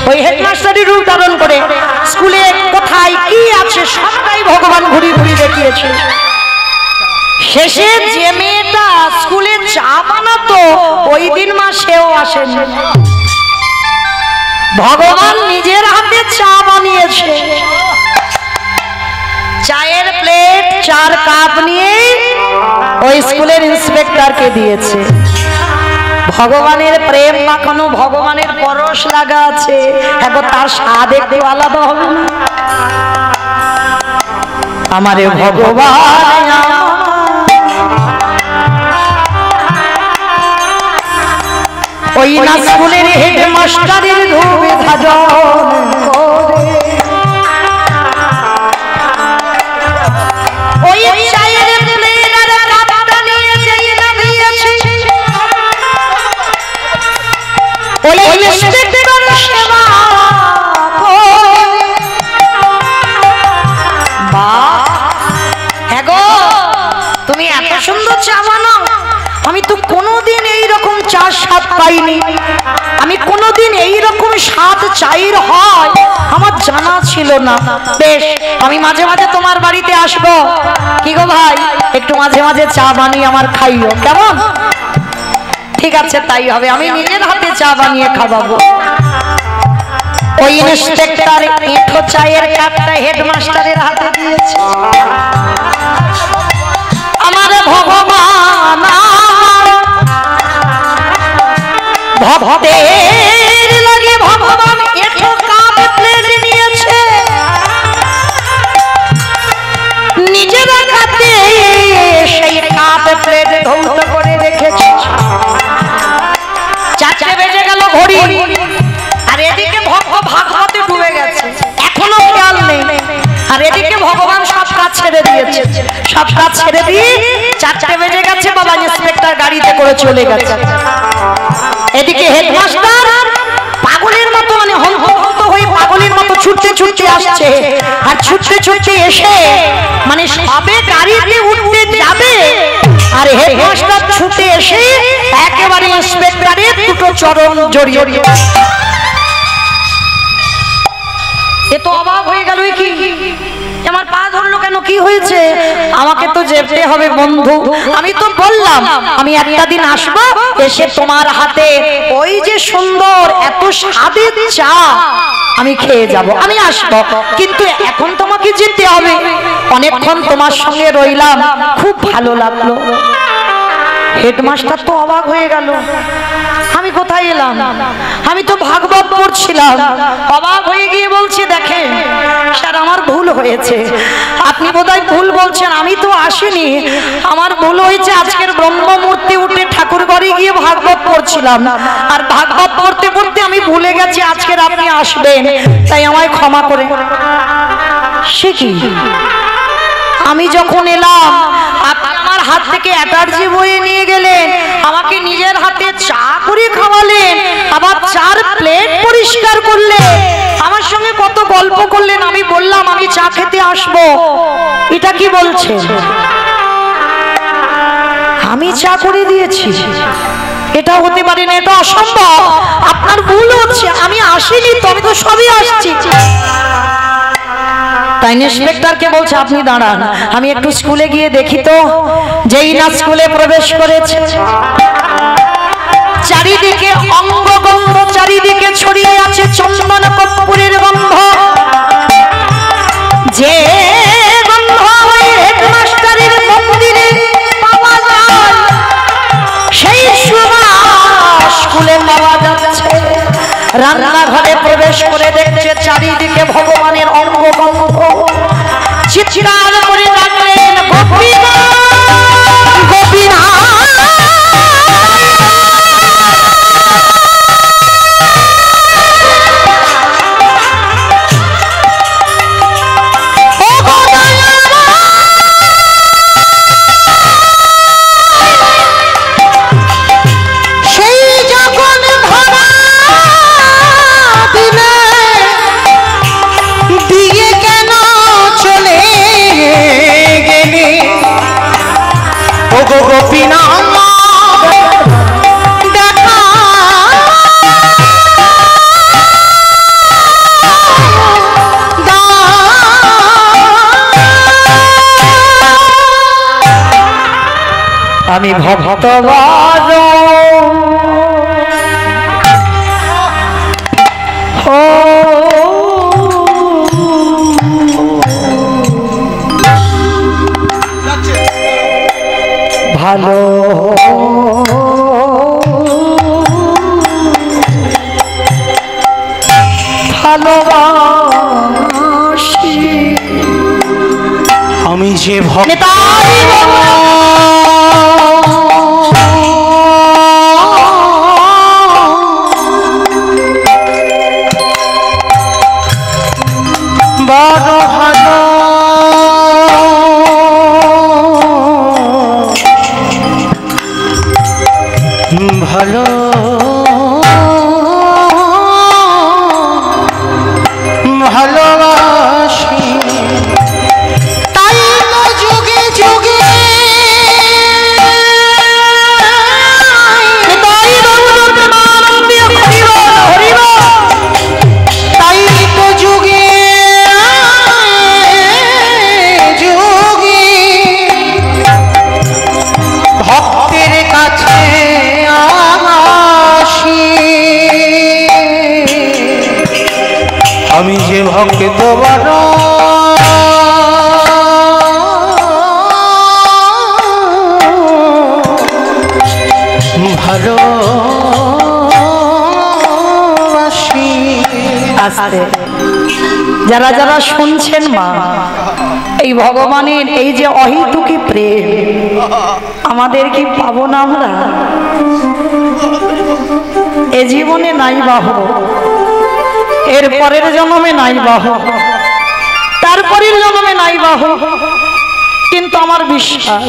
ওই হেডমাস্টারের রূপ ধারণ করে। স্কুলে কোথায় কি আছে সবটাই ভগবান ঘুরি ঘুরি দেখিয়েছে। শেষে যে মেয়েটা স্কুলে চা বানাতো ওই দিন মা সেও আসেনি, ভগবান নিজের হাতে চা বানিয়েছে। চায়ের প্লেট 4 কাপ নিয়ে ওই স্কুলের ইন্সপেক্টরকে দিয়েছে। ভগবানের প্রেম মাখানো, ভগবানের পরশ লাগা আছে, এখন তার স্বাদ একটু আলাদা হবে না। আমারে ভগবান ওই না স্কুলের হেডমাস্টারের ধুবে ভাজন করে, ওই চায়ের প্লেট আর কাপটা নিয়ে যেই না দিয়েছে, ওই ইন্সপেক্টর সেবা করে। বাহ, হ্যাঁ গো, তুমি এত সুন্দর চা বানাও, আমি তো কোনোদিন এইরকম চার স্বাদ পাইনি, আমি কোনোদিন এইরকম স্বাদ চায়ের হয় আমার জানা ছিল না। বেশ, আমি মাঝে মাঝে তোমার বাড়িতে আসবো। কি গো ভাই, একটু মাঝে মাঝে চা বানিয়ে আমার খাইও, কেমন? ঠিক আছে, তাই হবে, আমি নিজের হাতে চা বানিয়ে খাওয়াবো। ওই ইন্সপেক্টর এঁঠো চায়ের কাপটা হেডমাস্টারের হাতে দিয়েছে। আমার ভগবান ভক্তের লাগে ভগবান এঁঠো কাপ প্লেট নিয়েছে, নিজের হাতে সেই কাপ প্লেট ধৌত করে রেখেছে। 4টে বেজে গেল ঘড়ি, আর এদিকে ভাগবতে ডুবে গেছে, এখনো খেয়াল নেই। আর এদিকে ভগবান সব কাজ ছেড়ে দিয়েছে, সব কাজ ছেড়ে দিয়ে 4টে বেজে গেছে, বাবা ইন্সপেক্টর গাড়িতে করে চলে গেছে। এদিকে হেডমাস্টার পাগলের মতো মানে হন্ত হয়ে পাগলের মতো ছুটতে ছুটতে আসছে, আর ছুটতে ছুটতে এসে মানে সবে গাড়িতে উঠতে যাবে, আর হেডমাস্টার ছুটে এসে একেবারে ইন্সপেক্টরের দুটো চরণ জড়িয়ে। এ তো অবাক হয়ে গেল, কি আমার পা ধরলো কেন, কি হয়েছে? আমাকে তো যেতে হবে বন্ধু, আমি তো বললাম আমি একটা দিন আসবো, এসে তোমার হাতে ওই যে সুন্দর এত স্বাদের চা আমি খেয়ে যাব, আমি আসবো, কিন্তু এখন তোমাকে যেতে হবে। অনেকক্ষণ তোমার সঙ্গে রইলাম, খুব ভালো লাগলো। হেডমাস্টার তো অবাক হয়ে গেল, আমি কোথায় এলাম, আমি তো ভাগবত পড়ছিলাম। অবাক হয়ে গিয়ে বলছে, দেখেন স্যার আমার ভুল হয়েছে, আপনি বোধহয় ভুল বলছেন, আমি তো আসিনি, আমার ভুল হয়েছে। আজকের ব্রহ্মমূর্তি উঠে ঠাকুর বাড়ি গিয়ে ভাগবত পড়ছিলাম, আর ভাগবত পড়তে পড়তে আমি ভুলে গেছি আজকের আপনি আসবেন, তাই আমায় ক্ষমা করে। সে কি, আমি যখন এলাম আপনি আমার হাত থেকে অ্যাটার্জি বয়ে নিয়ে গেলেন, আমাকে নিজের হাতে চা করে খাওয়ালেন, আবার 4 প্লেট পরিষ্কার করলেন, আমার সঙ্গে কত গল্প করলেন। আমি বললাম আমি চা খেতে আসবো, এটা কি বলছেন? আমি চা করে দিয়েছি, এটা হতে পারে না, এটা অসম্ভব, আপনার ভুল হচ্ছে, আমি আসিনি তো, আমি তো সবই আসছি। তাই ইন্সপেক্টরকে বলছে, আপনি দাঁড়ান, আমি একটু স্কুলে গিয়ে দেখি তো। যেই না স্কুলে প্রবেশ করেছে, চারিদিকে অঙ্গগন্ধ চারিদিকে ছড়িয়ে আছে, চন্দন রান্নাঘরে প্রবেশ করে দেখছে চারিদিকে ভগবানের অঙ্গভঙ্গ চিৎকার করে ডাকলেন গোপীনাথ গোপীনাথ আমি ভক্তবাদ ভালো ভালোবাসি আমি যে ভক্ত ভালো ভালোবাসি তাই তো যুগে যুগে তাই তো যুগে যুগে ভক্তের কাছে আমি যে ভক্ত বড় ভালোবাসি আস্তে যারা যারা শুনছেন মা এই ভগবানের এই যে অহেতুকী প্রেম আমাদের কি পাবো না আমরা এ জীবনে নাই বাহ এর পরের জন্মে নাই বাহ তারপরের জন্মে নাই বাহ কিন্তু আমার বিশ্বাস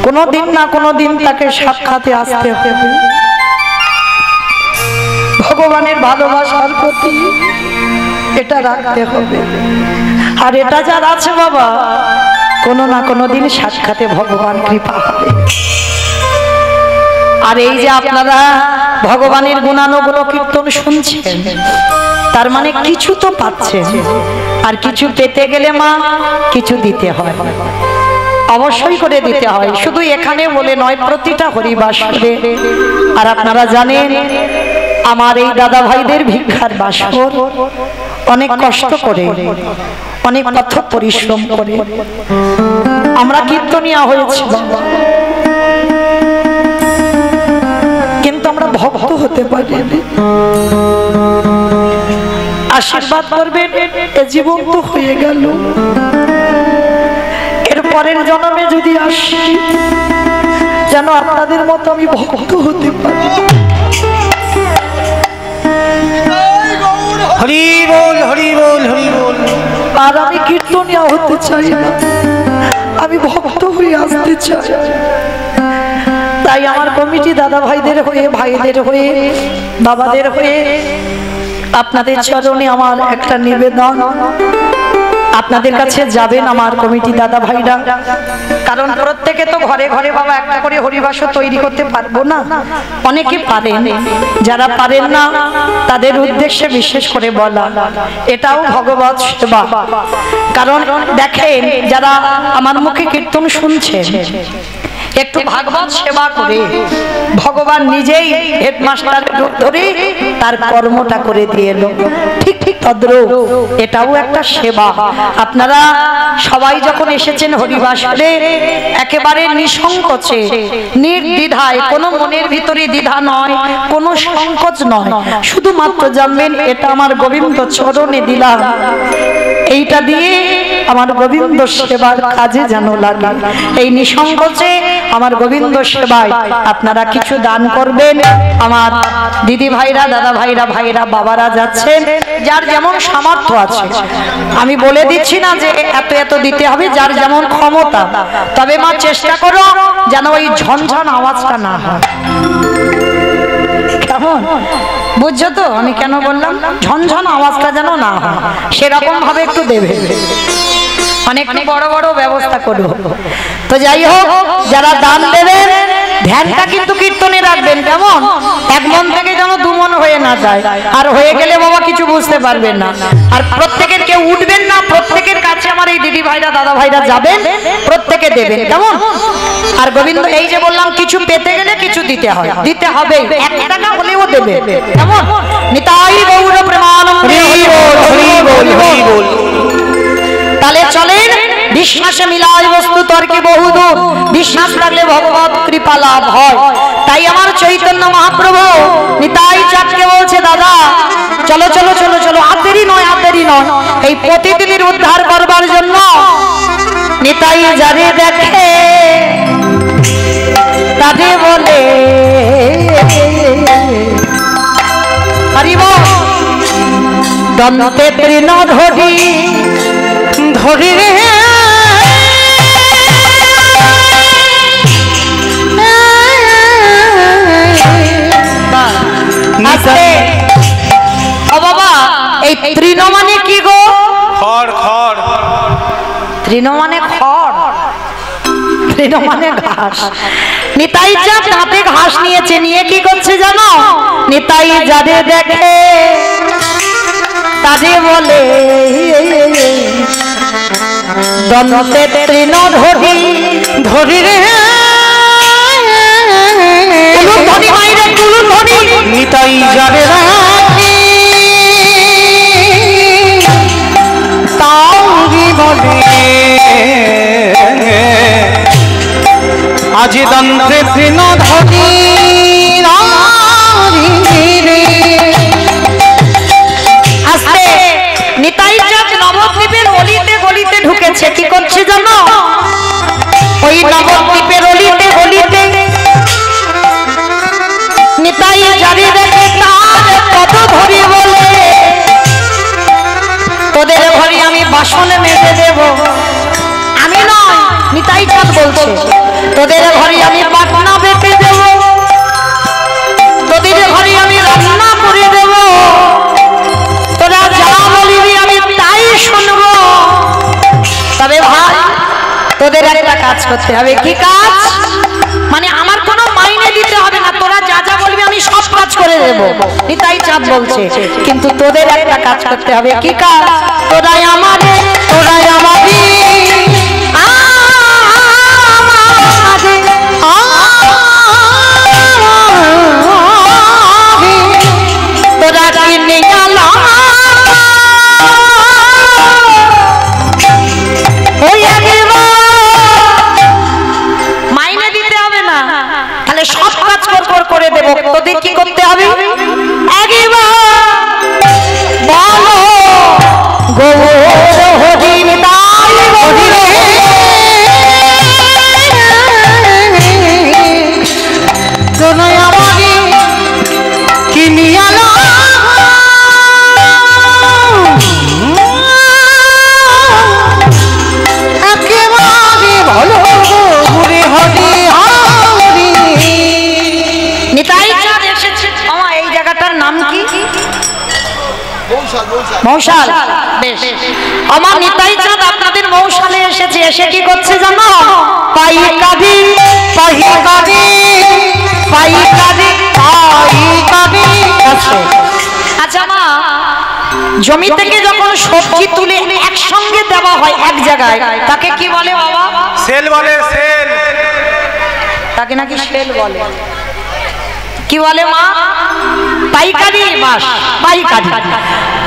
কোনোদিন না কোনোদিন তাকে সাক্ষাতে আসতে হবে ভগবানের ভালোবাসার প্রতি এটা রাখতে হবে আর এটা যার আছে বাবা কোনো না কোনো দিন সাক্ষাতে ভগবান কৃপা হবে আর এই যে আপনারা ভগবানের গুণানুগুণ কীর্তন শুনছেন তার মানে কিছু তো পাচ্ছেন আর কিছু পেতে গেলে মা কিছু দিতে হয় অবশ্যই করে দিতে হয় শুধু এখানে বলে নয় প্রতিটা হরিবাসরে আর আপনারা জানেন আমার এই দাদা ভাইদের ভিক্ষার বাসর অনেক কষ্ট করে অনেক কঠোর পরিশ্রম করে আমরা কীর্তনিয়া হয়েছি কিন্তু আমরা ভক্ত হতে পারি আশীর্বাদ করবেন এ জীবন তো হয়ে গেল এর পরের জন্মে যদি আসি যেন আপনাদের মতো আমি ভক্ত হতে পারি হরি বল হরি বল হরি বল আর আমি কীর্তনিয়া হতে চাই না আমি ভক্ত হয়ে আসতে চাই তাই আমার কমিটি দাদা ভাইদের হয়ে ভাইদের হয়ে বাবাদের হয়ে আপনাদের চরণে আমার একটা নিবেদন আপনাদের কাছে যাবেন আমার কমিটি দাদা ভাইরা কারণ প্রত্যেকে তো ঘরে ঘরে বাবা একটা করে হরিবাসর তৈরি করতে পারবো না অনেকে পারেন যারা পারেন না তাদের উদ্দেশ্যে বিশেষ করে বলা এটাও ভগবত সেবা কারণ দেখেন যারা আমার মুখে কীর্তন শুনছেন একটু ভাগবত সেবা করে ভগবান নিজেই হেডমাস্টারের রূপ ধরে তার কর্মটা করে দিয়ে এলো। ঠিক ঠিক তদ্রূপ এটাও একটা সেবা। আপনারা সবাই যখন এসেছেন হরিবাসরে একেবারে নিঃসংকোচে নির্দ্বিধায়, কোনো মনের ভিতরে দ্বিধা নয়, কোনো সংকোচ নয়, শুধুমাত্র জানবেন এটা আমার গোবিন্দ চরণে দিলাম, এইটা দিয়ে আমার গোবিন্দ সেবার কাজে যেন লাগে। এই নিঃসংকোচে আমার গোবিন্দ সেবায় আপনারা কিছু দান করবেন। আমার দিদি ভাইরা, দাদা ভাইরা, ভাইরা, বাবারা যাচ্ছেন, যার যেমন সামর্থ্য আছে। আমি বলে দিচ্ছি না যে এত এত দিতে হবে, যার যেমন ক্ষমতা। তবে মা চেষ্টা করো যেন ওই ঝনঝন আওয়াজটা না হয়। কেমন বুঝছো তো আমি কেন বললাম? ঝনঝন আওয়াজটা যেন না হয়, সেরকম ভাবে একটু দেবে। অনেক বড় বড় ব্যবস্থা করবো। তো যাই হোক, যারা দান দেবেন ধ্যানটা কিন্তু কীর্তনে রাখবেন। কেমন? এক মন থেকে যেন দু মন হয়ে না যায়, আর হয়ে গেলে বাবা কিছু বুঝতে পারবেন না। আর প্রত্যেকের কেউ উঠবেন না, প্রত্যেকের কাছে আমার এই দিদি ভাইরা, দাদা ভাইরা যাবেন, প্রত্যেকে দেবেন। কেমন? আর গোবিন্দ এই যে বললাম, কিছু পেতে গেলে কিছু দিতে হয়, দিতে হবে, 1 টাকা হলেও দেবে। কেমন? নিতাই গৌর প্রেমানন্দে হরি বল, হরি বল, হরি বল। তাহলে চলেন, বিশ্বাসে মিলাই বস্তু তর্কে বহুদূর, বিশ্বাস রাখলে ভগবত কৃপা লাভ হয়। তাই আমার চৈতন্য মহাপ্রভু নিতাই চাঁদকে বলছে, দাদা চলো চলো চলো চলো, আর দেরি নয়, আর দেরি নয়। এই প্রতিদিনের উদ্ধার করবার জন্য নিতাই যারে দেখে তারে বলে হরিব দন্তে তৃণ ধরি ধরি রে ও বাবা, এই তৃণ মানে কি গো? খড়, খড়। তৃণ মানে খড়, তৃণ মানে ঘাস। নিতাই চাঁদ হাতে ঘাস নিয়েছে, নিয়ে কি করছে জানো? নিতাই যারে দেখে তারে বলে দন্তে তৃণ ধরি ধরি রে ধরি মাইরে কুলু ধরি নিতাই যারে রাখি তাওরি বলে আজি দন্তে তৃণ ধরি আস্তে নিতাই চাঁদ নবদ্বীপের অলিতে গলিতে ঢুকেছে। কি করছে জানো? ওই নবদ্বীপের অলিতে গলিতে নিতাই যারে দেখে তার কত ধরি বলে, তোদের ঘরে আমি বাসন মেজে দেব। আমি নয়, নিতাই চাঁদ বলছে, তোদের ঘরে আমি পাটনা বেটে দেব, তোদের ঘরে আমি রান্না করে দেব, তোরা যা বলিবি আমি তাই শুনবো। তবে ভাই তোদের একটা কাজ করতে হবে। কি কাজ? মানে আমার কোনো মাইনে দিতে হবে না, তোরা যা যা বলবি আমি সব কাজ করে দেব। নিতাই চাঁদ বলছে, কিন্তু তোদের একটা কাজ করতে হবে। কি কাজ? তোরাই আমাদের, তোরাই আমাদের, তোরা কিনে গেলা মাইনে দিতে হবে না, তাহলে সব কাজ করে দেবো। তোদের কি করতে হবে? বলো গৌর হরি নিতাই হরি রে তোরাই আমাকে কিনিয়ে আলো একেবারে ভালো ঘুরে হরি হরি। নিতাই চাঁদ এসেছে। আমার এই জায়গাটার নাম কি? মৌশাল। বেশ, আমার নিতাই চাঁদ আপনাদের মৌশালে এসেছে। এসে কি করছে জানো? পাইকারি পাইকারি পাইকারি পাইকারি আছে। আচ্ছা মা, জমি থেকে যখন সবজি তুলে একসঙ্গে দেওয়া হয় এক জায়গায়, তাকে কি বলে বাবা? সেল বলে, সেল। তাকে নাকি সেল বলে। কি বলে মা? পাইকারি মাস, পাইকারি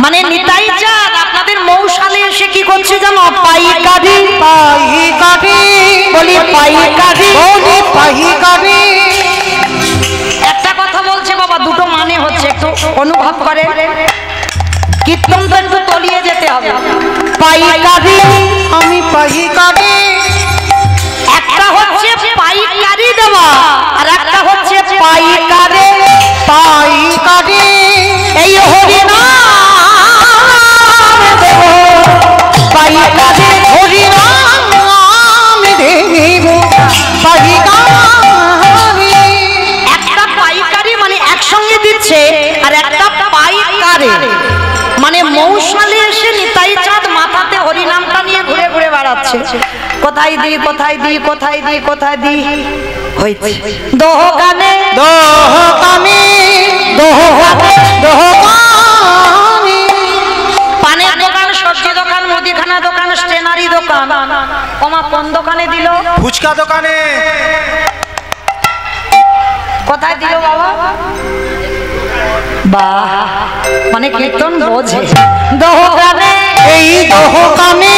মানে নিতাই চাঁদ আপনাদের মৌসালে এসে কি করছে জানো? পাইকারি, পাইকারি বলি পাইকারি, বলি পাইকারি। একটা কথা বলছে বাবা, দুটো মানে হচ্ছে, একটু অনুভব করে। কীর্তন তো একটু তলিয়ে যেতে হবে। পাইকারি, আমি পাইকারি। একটা হচ্ছে পাইকারি দেওয়া আর একটা হচ্ছে পাইকারে। পাইকারি এই হরি নাম দেব পাইকারে, হরি নাম দেব পাইকারি। একটা পাইকারি মানে একসঙ্গে দিচ্ছে আর একটা পাইকারে মানে মৌসালে এসে নিতাই চাঁদ মাথাতে হরিনামটা নিয়ে ঘুরে ঘুরে বেড়াচ্ছে। কোথায় দি কোথায় দি কোথায় দি কোথায় দি হইছে দোকানে, দোকানে দোকানে, দোকানে। পানের দোকান, সবজি দোকান, মুদিখানা দোকান, স্টেনারি দোকান। ওমা কোন দোকানে দিল? ফুচকা দোকানে। কোথায় দিল বাবা? বাহ, মানে কীর্তন বোঝে। দোকানে, এই দোকানে